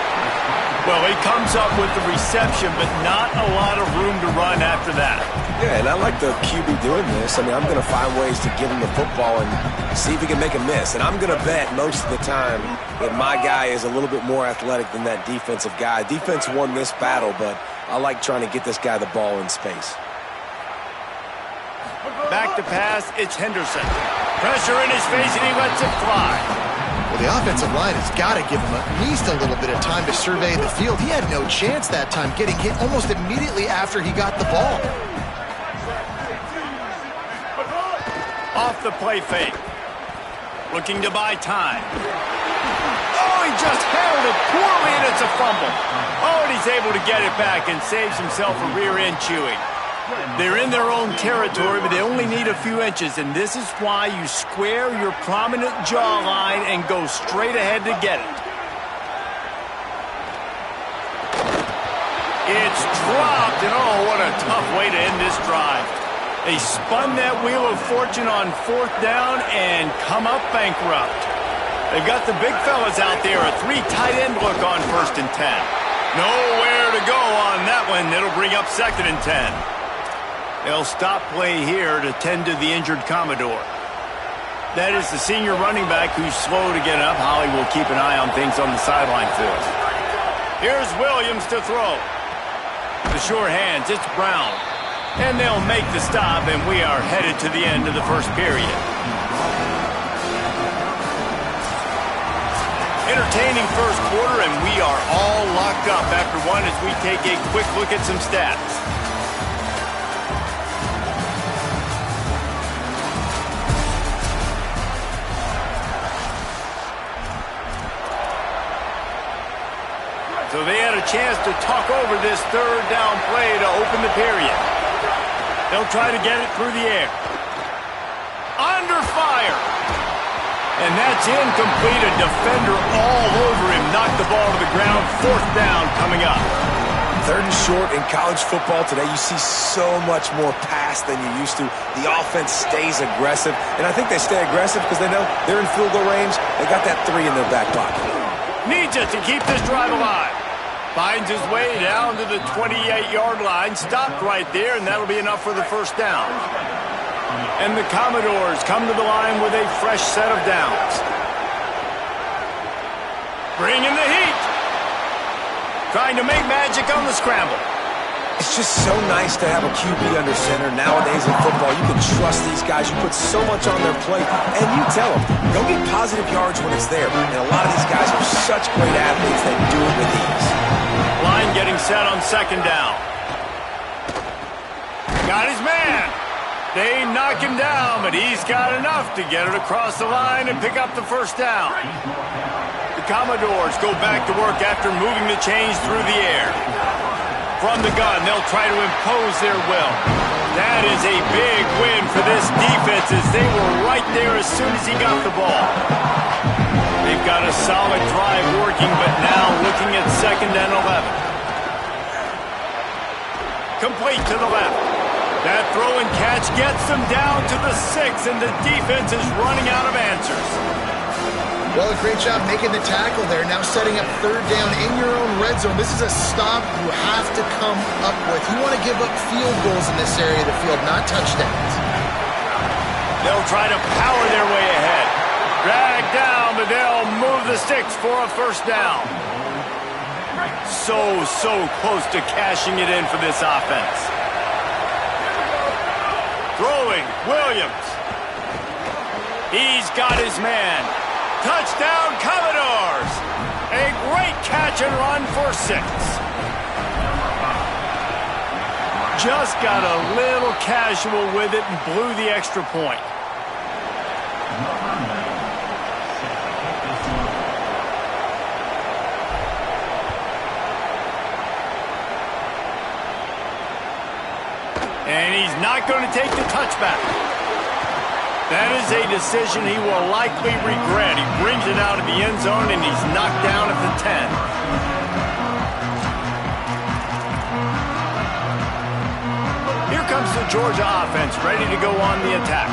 Well, he comes up with the reception, but not a lot of room to run after that. Yeah, and I like the QB doing this. I mean, I'm going to find ways to give him the football and see if he can make a miss. And I'm going to bet most of the time that my guy is a little bit more athletic than that defensive guy. Defense won this battle, but I like trying to get this guy the ball in space. Back to pass, it's Henderson. Pressure in his face, and he lets it fly. Well, the offensive line has got to give him at least a little bit of time to survey the field. He had no chance that time, getting hit almost immediately after he got the ball. Off the play fake. Looking to buy time. Oh, he just handled it poorly, and it's a fumble. Oh, and he's able to get it back and saves himself a rear end chewing. They're in their own territory, but they only need a few inches, and this is why you square your prominent jawline and go straight ahead to get it. It's dropped, and oh, what a tough way to end this drive. They spun that wheel of fortune on 4th down and come up bankrupt. They've got the big fellas out there, a 3 tight end look on 1st and 10. Nowhere to go on that one. It'll bring up 2nd and 10. They'll stop play here to tend to the injured Commodore. That is the senior running back who's slow to get up. Holly will keep an eye on things on the sideline for us. Here's Williams to throw. The sure hands, it's Brown. And they'll make the stop, and we are headed to the end of the first period. Entertaining first quarter, and we are all locked up after one as we take a quick look at some stats. So they had a chance to talk over this 3rd down play to open the period. They'll try to get it through the air. Under fire. And that's incomplete. A defender all over him. Knocked the ball to the ground. 4th down coming up. 3rd and short in college football today. You see so much more pass than you used to. The offense stays aggressive. And I think they stay aggressive because they know they're in field goal range. They got that 3 in their back pocket. Needs it to keep this drive alive. Finds his way down to the 28-yard line. Stopped right there, and that'll be enough for the 1st down. And the Commodores come to the line with a fresh set of downs. Bringing the heat. Trying to make magic on the scramble. It's just so nice to have a QB under center. Nowadays in football, you can trust these guys. You put so much on their plate, and you tell them, go get positive yards when it's there. And a lot of these guys are such great athletes, they do it with ease. Line getting set on 2nd down. Got his man. They knock him down, but he's got enough to get it across the line and pick up the 1st down. The Commodores go back to work after moving the chains through the air. From the gun, they'll try to impose their will. That is a big win for this defense as they were right there as soon as he got the ball. They've got a solid drive working, but now looking at 2nd and 11. Complete to the left. That throw and catch gets them down to the 6, and the defense is running out of answers. Well, a great job making the tackle there. Now setting up 3rd down in your own red zone. This is a stop you have to come up with. You want to give up field goals in this area of the field, not touchdowns. They'll try to power their way ahead. Drag down, but they'll move the sticks for a 1st down. So close to cashing it in for this offense. Throwing, Williams. He's got his man. Touchdown, Commodores! A great catch and run for 6. Just got a little casual with it and blew the extra point. And he's not going to take the touchback. That is a decision he will likely regret. He brings it out of the end zone, and he's knocked down at the 10. Here comes the Georgia offense, ready to go on the attack.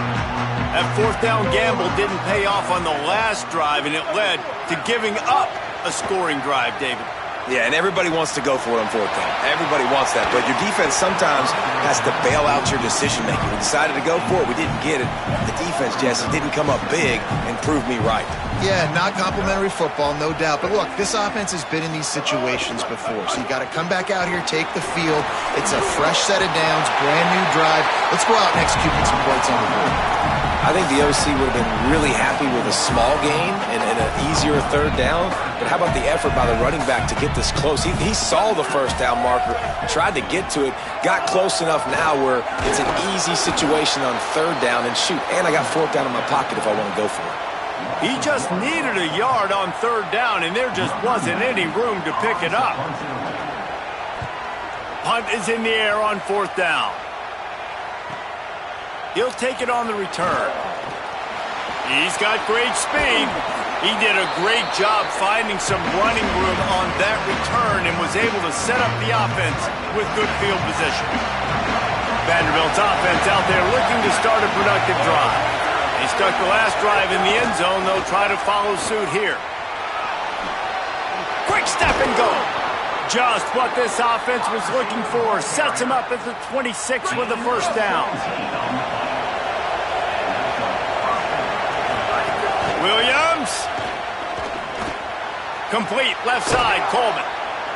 That 4th down gamble didn't pay off on the last drive, and it led to giving up a scoring drive, David. Yeah, and everybody wants to go for it on 4th down. Everybody wants that, but your defense sometimes has to bail out your decision-making. We decided to go for it. We didn't get it. The defense, Jesse, didn't come up big and prove me right. Yeah, not complimentary football, no doubt. But look, this offense has been in these situations before, so you got to come back out here, take the field. It's a fresh set of downs, brand new drive. Let's go out and execute with some points on the board. I think the OC would have been really happy with a small gain and an easier 3rd down. But how about the effort by the running back to get this close? He saw the 1st down marker, tried to get to it, got close enough now where it's an easy situation on 3rd down. And shoot, and I got 4th down in my pocket if I want to go for it. He just needed a yard on 3rd down, and there just wasn't any room to pick it up. Punt is in the air on 4th down. He'll take it on the return. He's got great speed. He did a great job finding some running room on that return and was able to set up the offense with good field position. Vanderbilt's offense out there looking to start a productive drive. They stuck the last drive in the end zone. They'll try to follow suit here. Quick step and go. Just what this offense was looking for. Sets him up at the 26 with the 1st down. Williams. Complete, left side, Coleman.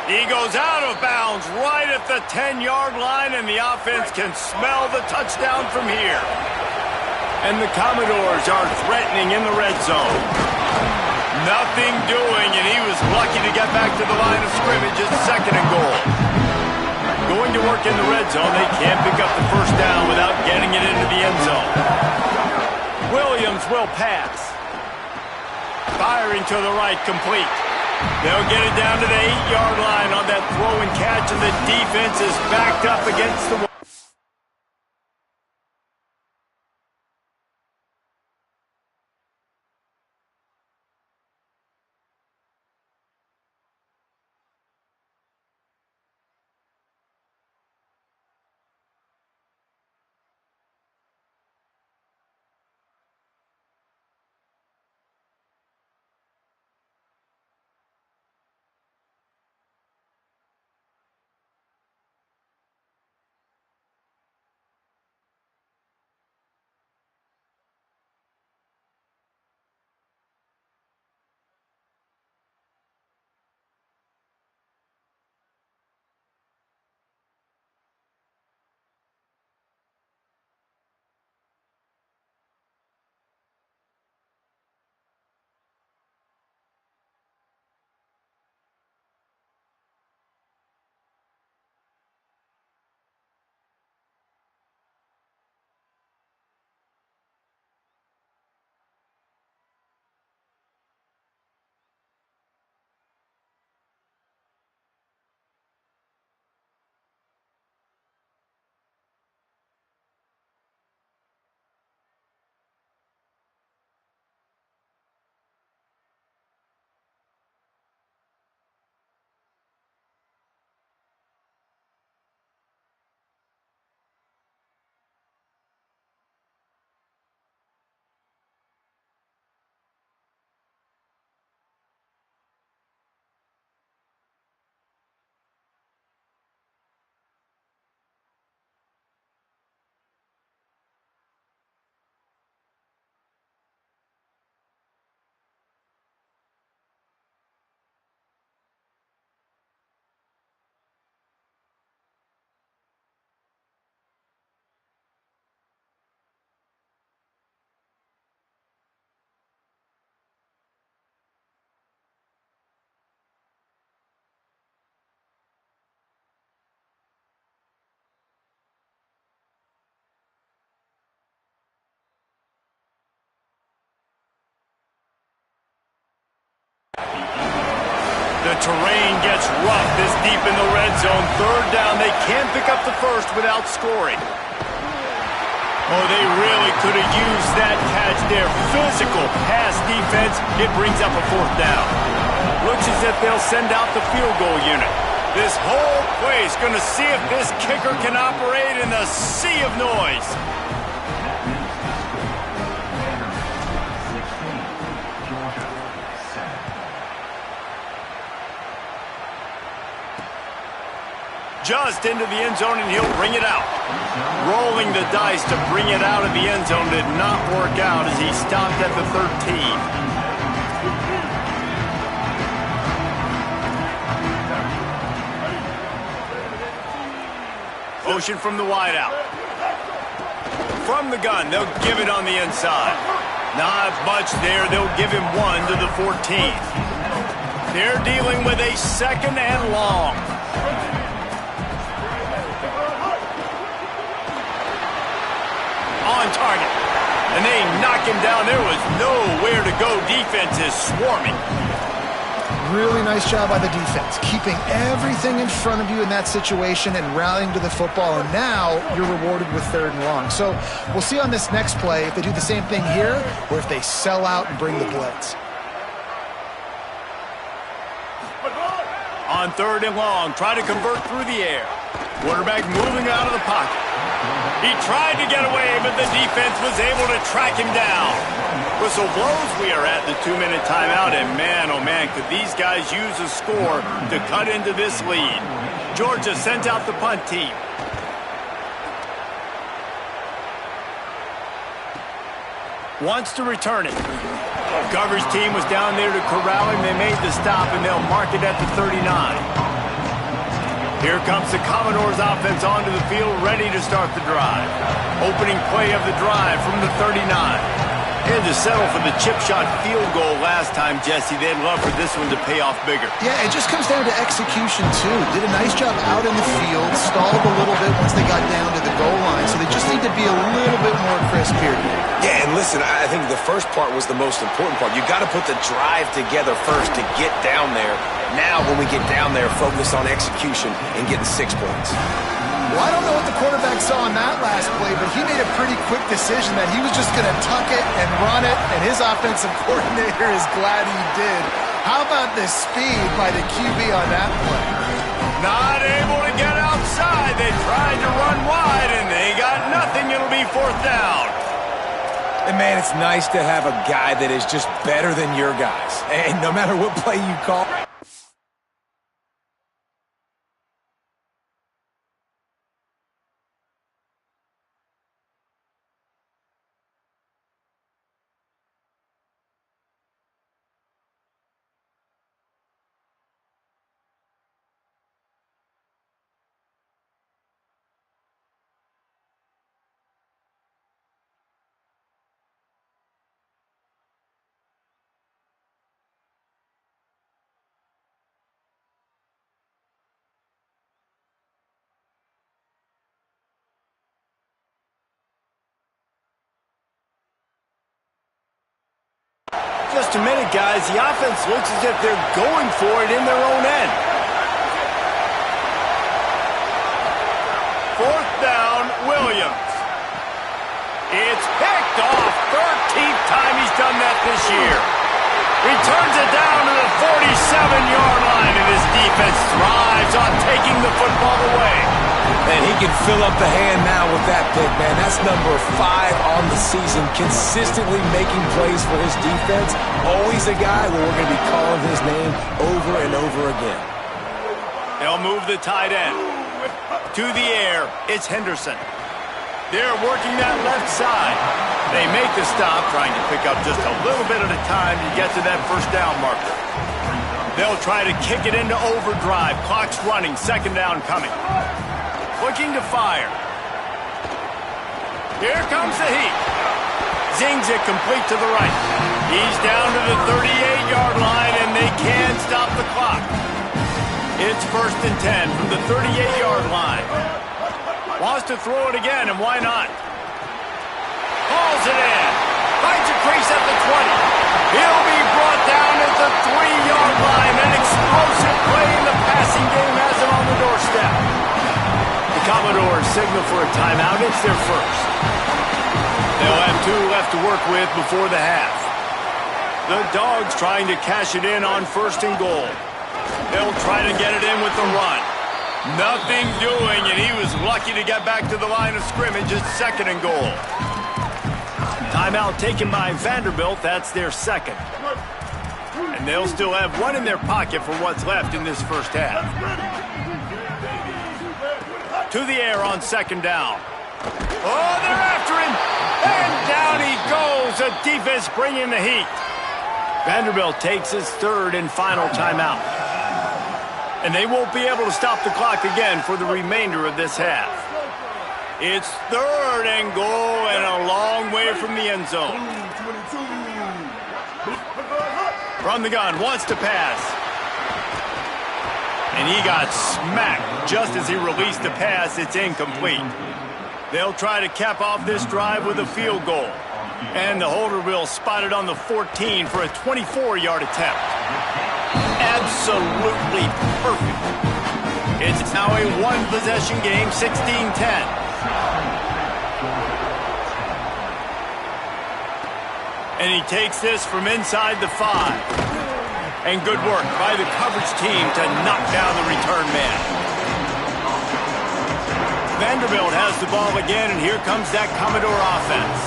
He goes out of bounds right at the 10-yard line, and the offense can smell the touchdown from here. And the Commodores are threatening in the red zone. Nothing doing, and he was lucky to get back to the line of scrimmage at 2nd and goal. Going to work in the red zone, they can't pick up the 1st down without getting it into the end zone. Williams will pass. Firing to the right, complete. They'll get it down to the 8-yard line on that throw and catch, and the defense is backed up against the wall. terrain gets rough this deep in the red zone. Third down, they can't pick up the first without scoring. Oh, they really could have used that catch there. Physical pass defense. It brings up a fourth down. Looks as if they'll send out the field goal unit. This whole place going to see if this kicker can operate in the sea of noise. Just into the end zone, and he'll bring it out. Rolling the dice to bring it out of the end zone did not work out as he stopped at the 13. Motion from the wideout. From the gun, they'll give it on the inside. Not much there. They'll give him one to the 14th. They're dealing with a second and long. On target. And they knock him down. There was nowhere to go. Defense is swarming. Really nice job by the defense, keeping everything in front of you in that situation and rallying to the football, and now you're rewarded with third and long. So we'll see on this next play if they do the same thing here or if they sell out and bring the blitz. On third and long, try to convert through the air. Quarterback moving out of the pocket. He tried to get away, but the defense was able to track him down. Whistle blows. We are at the 2-minute timeout, and man, oh man, could these guys use a score to cut into this lead. Georgia sends out the punt team. Wants to return it. Coverage team was down there to corral him. They made the stop, and they'll mark it at the 39. Here comes the Commodores offense onto the field, ready to start the drive. Opening play of the drive from the 39. Had to settle for the chip shot field goal last time, Jesse. They'd love for this one to pay off bigger. Yeah, it just comes down to execution, too. Did a nice job out in the field, stalled a little bit once they got down to the goal line, so they just need to be a little bit more crisp here. Yeah, and listen, I think the first part was the most important part. You got to put the drive together first to get down there. Now, when we get down there, focus on execution and getting 6 points. Well, I don't know what the quarterback saw on that last play, but he made a pretty quick decision that he was just going to tuck it and run it, and his offensive coordinator is glad he did. How about the speed by the QB on that play? Not able to get outside. They tried to run wide, and they got nothing. It'll be fourth down. And, man, it's nice to have a guy that is just better than your guys. And no matter what play you call. Just a minute, guys. The offense looks as if they're going for it in their own end. Fourth down, Williams. It's picked off. 13th time he's done that this year. Returns it down to the 47-yard line, and his defense thrives on taking the football away. And he can fill up the hand now with that pick, man. That's number 5 on the season, consistently making plays for his defense. Always a guy where we're going to be calling his name over and over again. They'll move the tight end. To the air, it's Henderson. They're working that left side. They make the stop, trying to pick up just a little bit at a time to get to that first down marker. They'll try to kick it into overdrive. Clock's running, second down coming. Looking to fire. Here comes the heat. Zings it complete to the right. He's down to the 38-yard line, and they can't stop the clock. It's first and 10 from the 38-yard line. Wants to throw it again, and why not? Hauls it in. Finds a crease at the 20. He'll be brought down at the 3-yard line. An explosive explosive play in the passing game has him on the doorstep. The Commodores signal for a timeout. It's their first. They'll have 2 left to work with before the half. The Dogs trying to cash it in on 1st and goal. They'll try to get it in with the run. Nothing doing, and he was lucky to get back to the line of scrimmage at 2nd and goal. Timeout taken by Vanderbilt. That's their second. And they'll still have 1 in their pocket for what's left in this first half. To the air on 2nd down. Oh, they're after him. And down he goes. The defense bringing the heat. Vanderbilt takes his 3rd and final timeout. And they won't be able to stop the clock again for the remainder of this half. It's 3rd and goal and a long way from the end zone. From the gun, wants to pass. And he got smacked just as he released the pass. It's incomplete. They'll try to cap off this drive with a field goal. And the holder will spot it on the 14 for a 24-yard attempt. Absolutely perfect. It's now a 1-possession game, 16-10. And he takes this from inside the 5. And good work by the coverage team to knock down the return man. Vanderbilt has the ball again, and here comes that Commodore offense.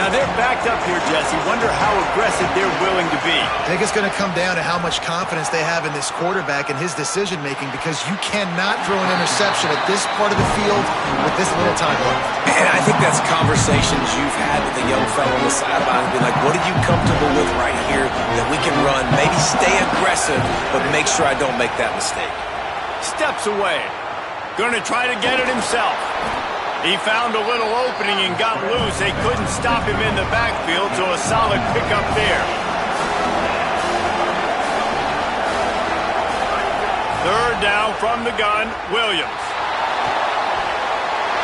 Now they're backed up here, Jesse. Wonder how aggressive they're willing to be. I think it's going to come down to how much confidence they have in this quarterback and his decision-making, because you cannot throw an interception at this part of the field with this little time left. And I think that's conversations you've had with the young fellow on the sideline. Be like, what are you comfortable with right here that we can run? Maybe stay aggressive, but make sure I don't make that mistake. Steps away. Going to try to get it himself. He found a little opening and got loose. They couldn't stop him in the backfield, so a solid pickup there. 3rd down from the gun, Williams.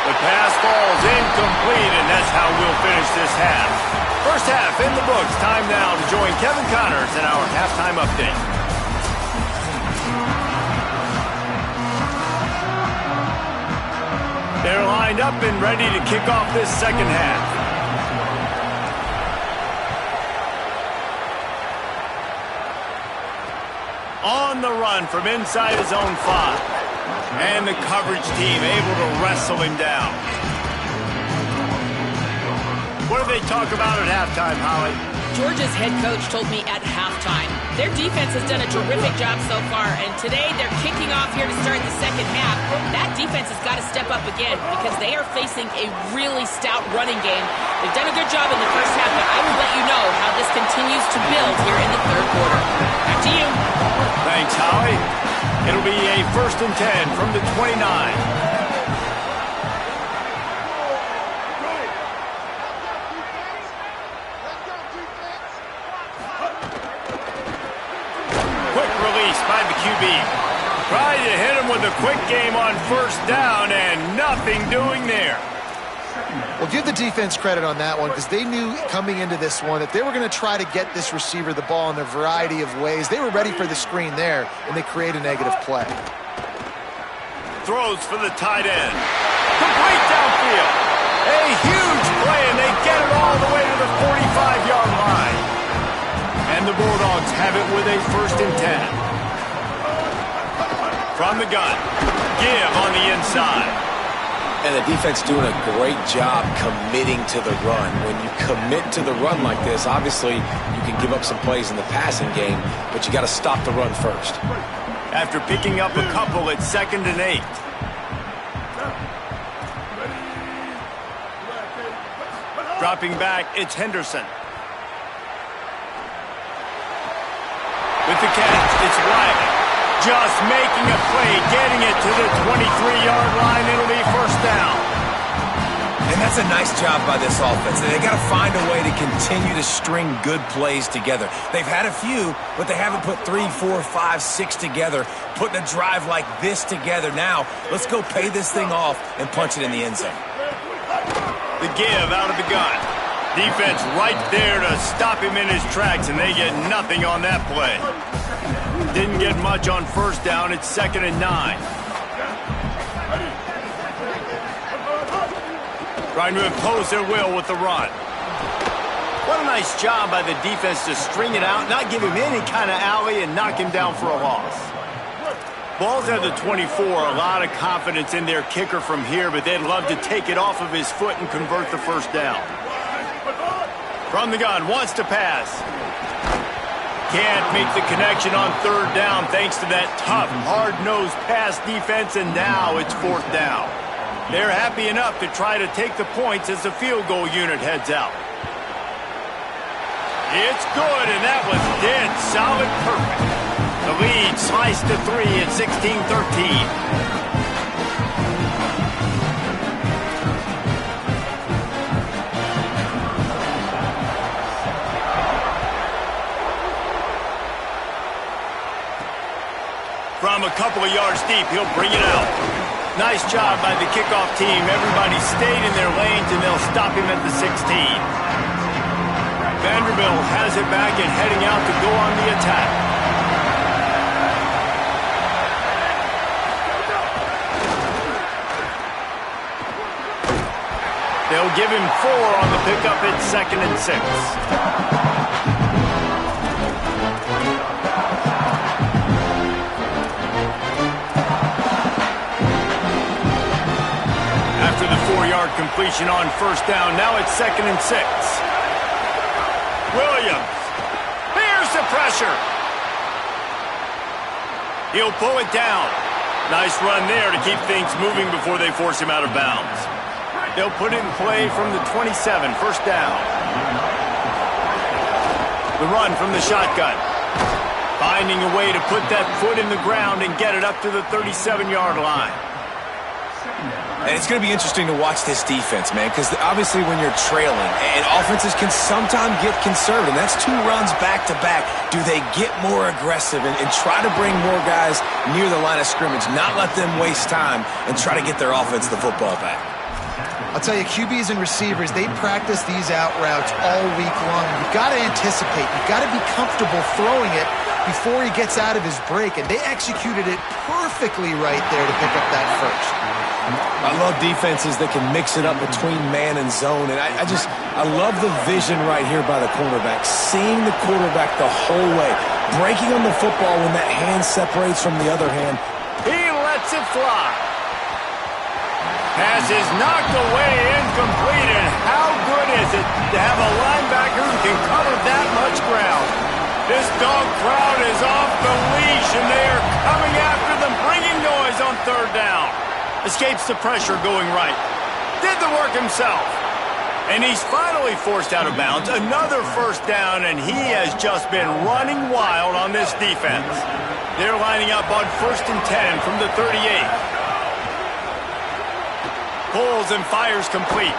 The pass falls incomplete, and that's how we'll finish this half. First half in the books. Time now to join Kevin Connors in our halftime update. They're lined up and ready to kick off this second half. On the run from inside his own 5. And the coverage team able to wrestle him down. What do they talk about at halftime, Holly? Georgia's head coach told me at halftime, their defense has done a terrific job so far, and today they're kicking off here to start the second half. That defense has got to step up again because they are facing a really stout running game. They've done a good job in the first half, but I will let you know how this continues to build here in the 3rd quarter. Back to you. Thanks, Holly. It'll be a 1st and 10 from the 29. By the QB. Tried to hit him with a quick game on 1st down, and nothing doing there. Well, give the defense credit on that one, because they knew coming into this one that they were going to try to get this receiver the ball in a variety of ways. They were ready for the screen there, and they create a negative play. Throws for the tight end. Complete downfield. A huge play, and they get it all the way to the 45-yard line. And the Bulldogs have it with a 1st and 10. From the gun, give on the inside. And the defense doing a great job committing to the run. When you commit to the run like this, obviously you can give up some plays in the passing game, but you got to stop the run first. After picking up a couple at 2nd and 8. Dropping back, it's Henderson. With the catch, it's Wiley. Just making a play, getting it to the 23-yard line. It'll be 1st down. And that's a nice job by this offense. They got to find a way to continue to string good plays together. They've had a few, but they haven't put 3, 4, 5, 6 together, putting a drive like this together. Now, let's go pay this thing off and punch it in the end zone. The give out of the gun. Defense right there to stop him in his tracks, and they get nothing on that play. Didn't get much on first down. It's 2nd and 9. Trying to impose their will with the run. What a nice job by the defense to string it out, not give him any kind of alley, and knock him down for a loss. Ball's at the 24. A lot of confidence in their kicker from here, but they'd love to take it off of his foot and convert the first down. From the gun, wants to pass. Can't make the connection on 3rd down thanks to that tough, hard-nosed pass defense, and now it's 4th down. They're happy enough to try to take the points as the field goal unit heads out. It's good, and that was dead solid perfect. The lead sliced to 3 at 16-13. From a couple of yards deep, he'll bring it out. Nice job by the kickoff team. Everybody stayed in their lanes, and they'll stop him at the 16. Vanderbilt has it back and heading out to go on the attack. They'll give him 4 on the pickup at 2nd and 6. After the 4-yard completion on first down, now it's 2nd and 6. Williams. Here's the pressure. He'll pull it down. Nice run there to keep things moving before they force him out of bounds. They'll put it in play from the 27, first down. The run from the shotgun. Finding a way to put that foot in the ground and get it up to the 37-yard line. And it's going to be interesting to watch this defense, man, because obviously when you're trailing, and offenses can sometimes get conservative. That's 2 runs back-to-back. Do they get more aggressive and try to bring more guys near the line of scrimmage, not let them waste time, and try to get their offense the football back? I'll tell you, QBs and receivers, they practice these out routes all week long. You've got to anticipate. You've got to be comfortable throwing it before he gets out of his break, and they executed it perfectly right there to pick up that first. I love defenses that can mix it up between man and zone, and I love the vision right here by the cornerback, seeing the quarterback the whole way, breaking on the football when that hand separates from the other hand. He lets it fly. Pass is knocked away, incomplete, and how good is it to have a linebacker who can cover that much ground? This dog crowd is off the leash, and they are coming after them, bringing noise on 3rd down. Escapes the pressure going right. Did the work himself. And he's finally forced out of bounds. Another first down, and he has just been running wild on this defense. They're lining up on 1st and 10 from the 38. Pulls and fires complete.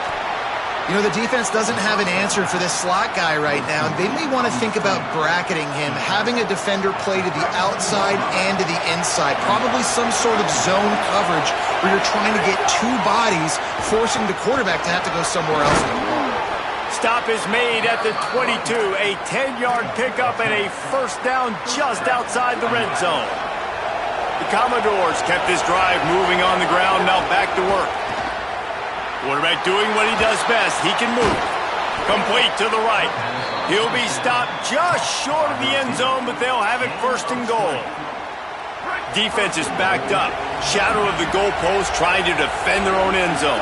You know, the defense doesn't have an answer for this slot guy right now. They may want to think about bracketing him, having a defender play to the outside and to the inside. Probably some sort of zone coverage where you're trying to get 2 bodies, forcing the quarterback to have to go somewhere else. Stop is made at the 22. A 10-yard pickup and a first down just outside the red zone. The Commodores kept this drive moving on the ground, now back to work. Quarterback doing what he does best. He can move. Complete to the right. He'll be stopped just short of the end zone, but they'll have it 1st and goal. Defense is backed up. Shadow of the goalpost trying to defend their own end zone.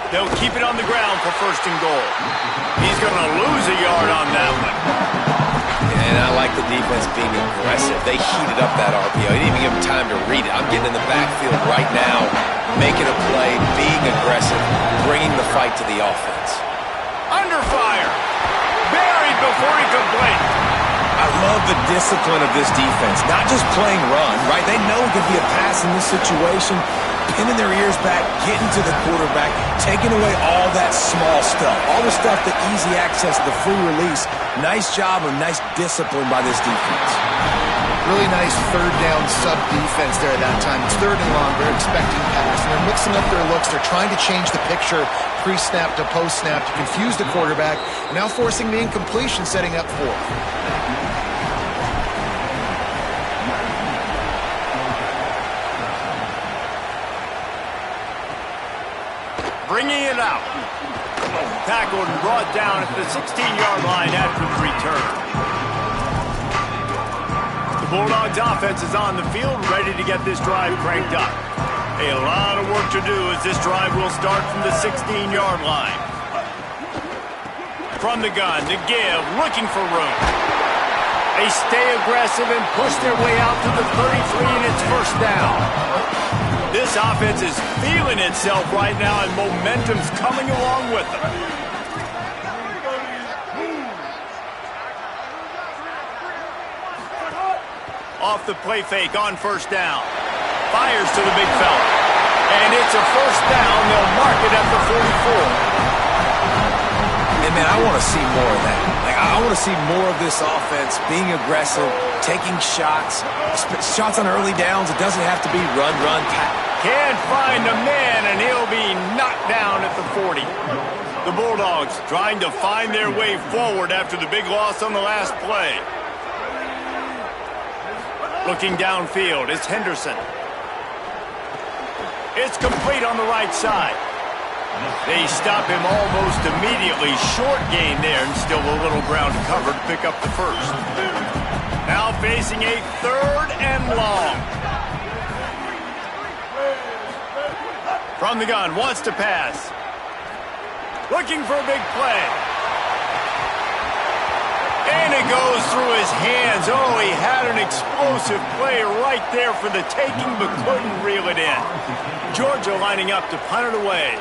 They'll keep it on the ground for 1st and goal. He's going to lose a yard on that one. And I like the defense being aggressive. They heated up that RPO. He didn't even give him time to read it. I'm getting in the backfield right now, making a play, being aggressive, bringing the fight to the offense. Under fire. Buried before he could blink. I love the discipline of this defense. Not just playing run, right? They know it could be a pass in this situation. Pinning their ears back, getting to the quarterback, taking away all that small stuff. All the stuff, the easy access, the free release. Nice job and nice discipline by this defense. Really nice 3rd down sub-defense there at that time. It's 3rd and long. They're expecting pass, and they're mixing up their looks. They're trying to change the picture pre-snap to post-snap to confuse the quarterback, and now forcing the incompletion, setting up 4th. bringing it out. Tackled and brought down at the 16-yard line after the return. The Bulldogs offense is on the field, ready to get this drive cranked up. A lot of work to do as this drive will start from the 16-yard line. From the gun to give, looking for room. They stay aggressive and push their way out to the 33, and it's first down. This offense is feeling itself right now, and momentum's coming along with them. Off the play fake on first down. Fires to the big fella. And it's a first down. They'll mark it at the 44. And, man, I want to see more of that. I want to see more of this offense being aggressive, taking shots on early downs. It doesn't have to be run, pass. Can't find a man, and he'll be knocked down at the 40. The Bulldogs trying to find their way forward after the big loss on the last play. Looking downfield, it's Henderson. It's complete on the right side. They stop him almost immediately. Short gain there, and still a little ground to cover to pick up the first. Now facing a 3rd and long. From the gun, wants to pass. Looking for a big play. And it goes through his hands. Oh, he had an explosive play right there for the taking, but couldn't reel it in. Georgia lining up to punt it away.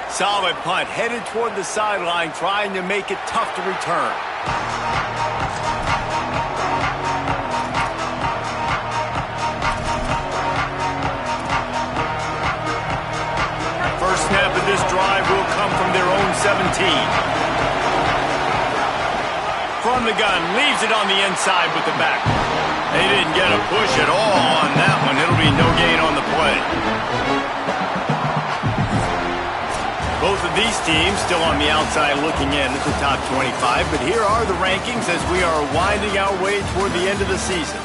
Solid punt, headed toward the sideline, trying to make it tough to return. First snap of this drive will come from their own 17. From the gun, leaves it on the inside with the back. They didn't get a push at all on that one. It'll be no gain on the play. Both of these teams still on the outside looking in at the top 25, but here are the rankings as we are winding our way toward the end of the season.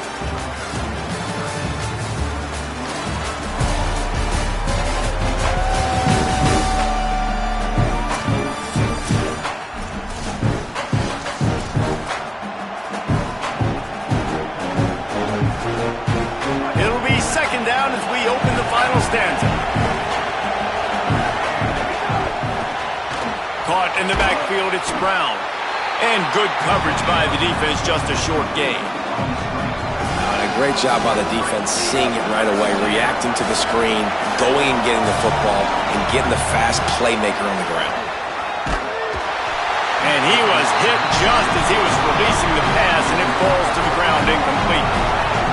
It'll be second down as we open the final stanza. Caught in the backfield, it's Brown. And good coverage by the defense, just a short gain. A great job by the defense, seeing it right away, reacting to the screen, going and getting the football, and getting the fast playmaker on the ground. And he was hit just as he was releasing the pass, and it falls to the ground incomplete.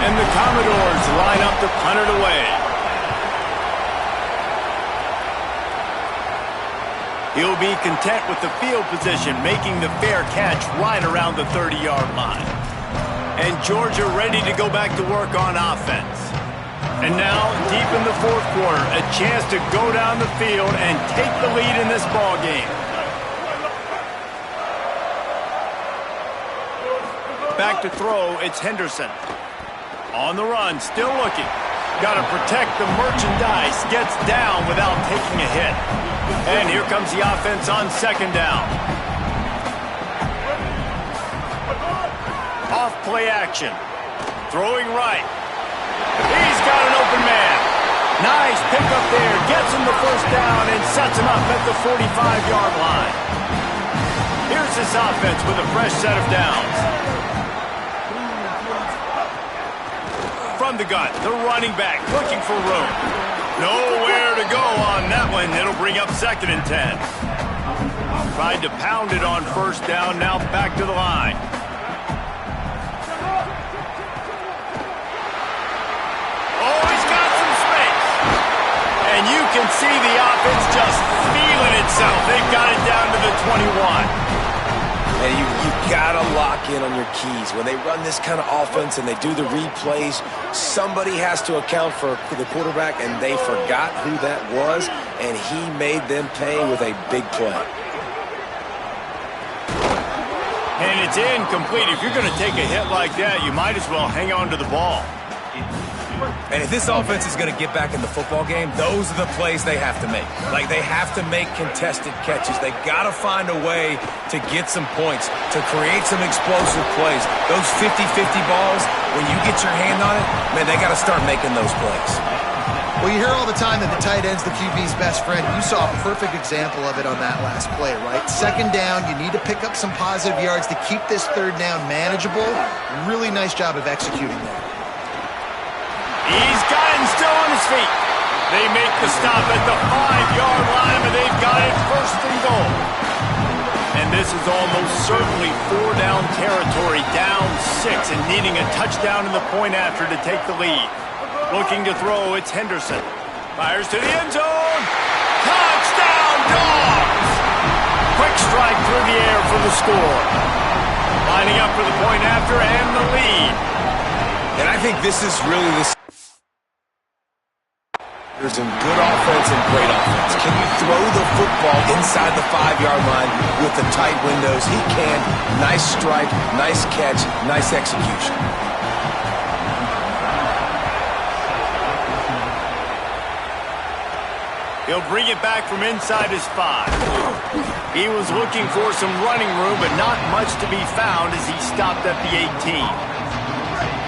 And the Commodores line up to punt it away. He'll be content with the field position, making the fair catch right around the 30-yard line. And Georgia ready to go back to work on offense. And now, deep in the fourth quarter, a chance to go down the field and take the lead in this ball game. Back to throw, it's Henderson. On the run, still looking. Got to protect the merchandise. Gets down without taking a hit. And here comes the offense on second down. Off play action. Throwing right. He's got an open man. Nice pickup there. Gets him the first down and sets him up at the 45-yard line. Here's this offense with a fresh set of downs. From the gun, the running back looking for room. Nowhere to go on that one. It'll bring up second and 10. Tried to pound it on first down, now back to the line. Oh, he's got some space. And you can see the offense just feeling itself. They've got it down to the 21. And you got to lock in on your keys. When they run this kind of offense and they do the replays, somebody has to account for the quarterback, and they forgot who that was, and he made them pay with a big play. And it's incomplete. If you're going to take a hit like that, you might as well hang on to the ball. And if this offense is going to get back in the football game, those are the plays they have to make. Like, they have to make contested catches. They got to find a way to get some points, to create some explosive plays. Those 50-50 balls, when you get your hand on it, man, they got to start making those plays. Well, you hear all the time that the tight end's the QB's best friend. You saw a perfect example of it on that last play, right? Second down, you need to pick up some positive yards to keep this third down manageable. Really nice job of executing there. He's got him still on his feet. They make the stop at the 5-yard line, and they've got it first and goal. And this is almost certainly 4-down territory, down 6, and needing a touchdown in the point after to take the lead. Looking to throw, it's Henderson. Fires to the end zone. Touchdown, Dogs! Quick strike through the air for the score. Lining up for the point after and the lead. And I think this is really the... There's some good offense and great offense. Can you throw the football inside the 5-yard line with the tight windows? He can. Nice strike, nice catch, nice execution. He'll bring it back from inside his 5. He was looking for some running room, but not much to be found as he stopped at the 18.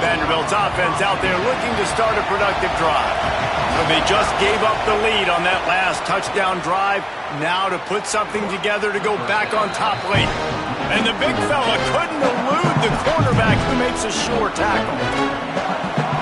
Vanderbilt's offense out there looking to start a productive drive. But they just gave up the lead on that last touchdown drive. Now to put something together to go back on top late. And the big fella couldn't elude the quarterback who makes a sure tackle.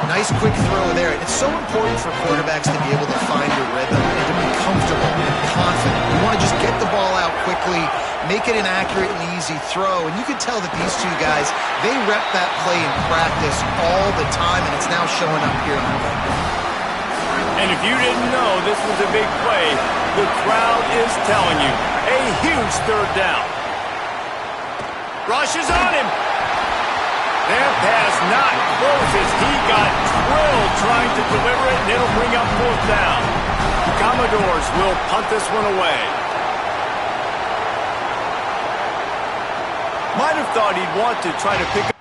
Nice quick throw there. It's so important for quarterbacks to be able to find a rhythm and to be comfortable and confident. You want to just get the ball out quickly, make it an accurate and easy throw. And you can tell that these two guys, they rep that play in practice all the time, and it's now showing up here in the game. And if you didn't know this was a big play, the crowd is telling you. A huge third down. Rushes on him. Their pass not close as he got drilled trying to deliver it, and it'll bring up 4th down. The Commodores will punt this one away. Might have thought he'd want to try to pick up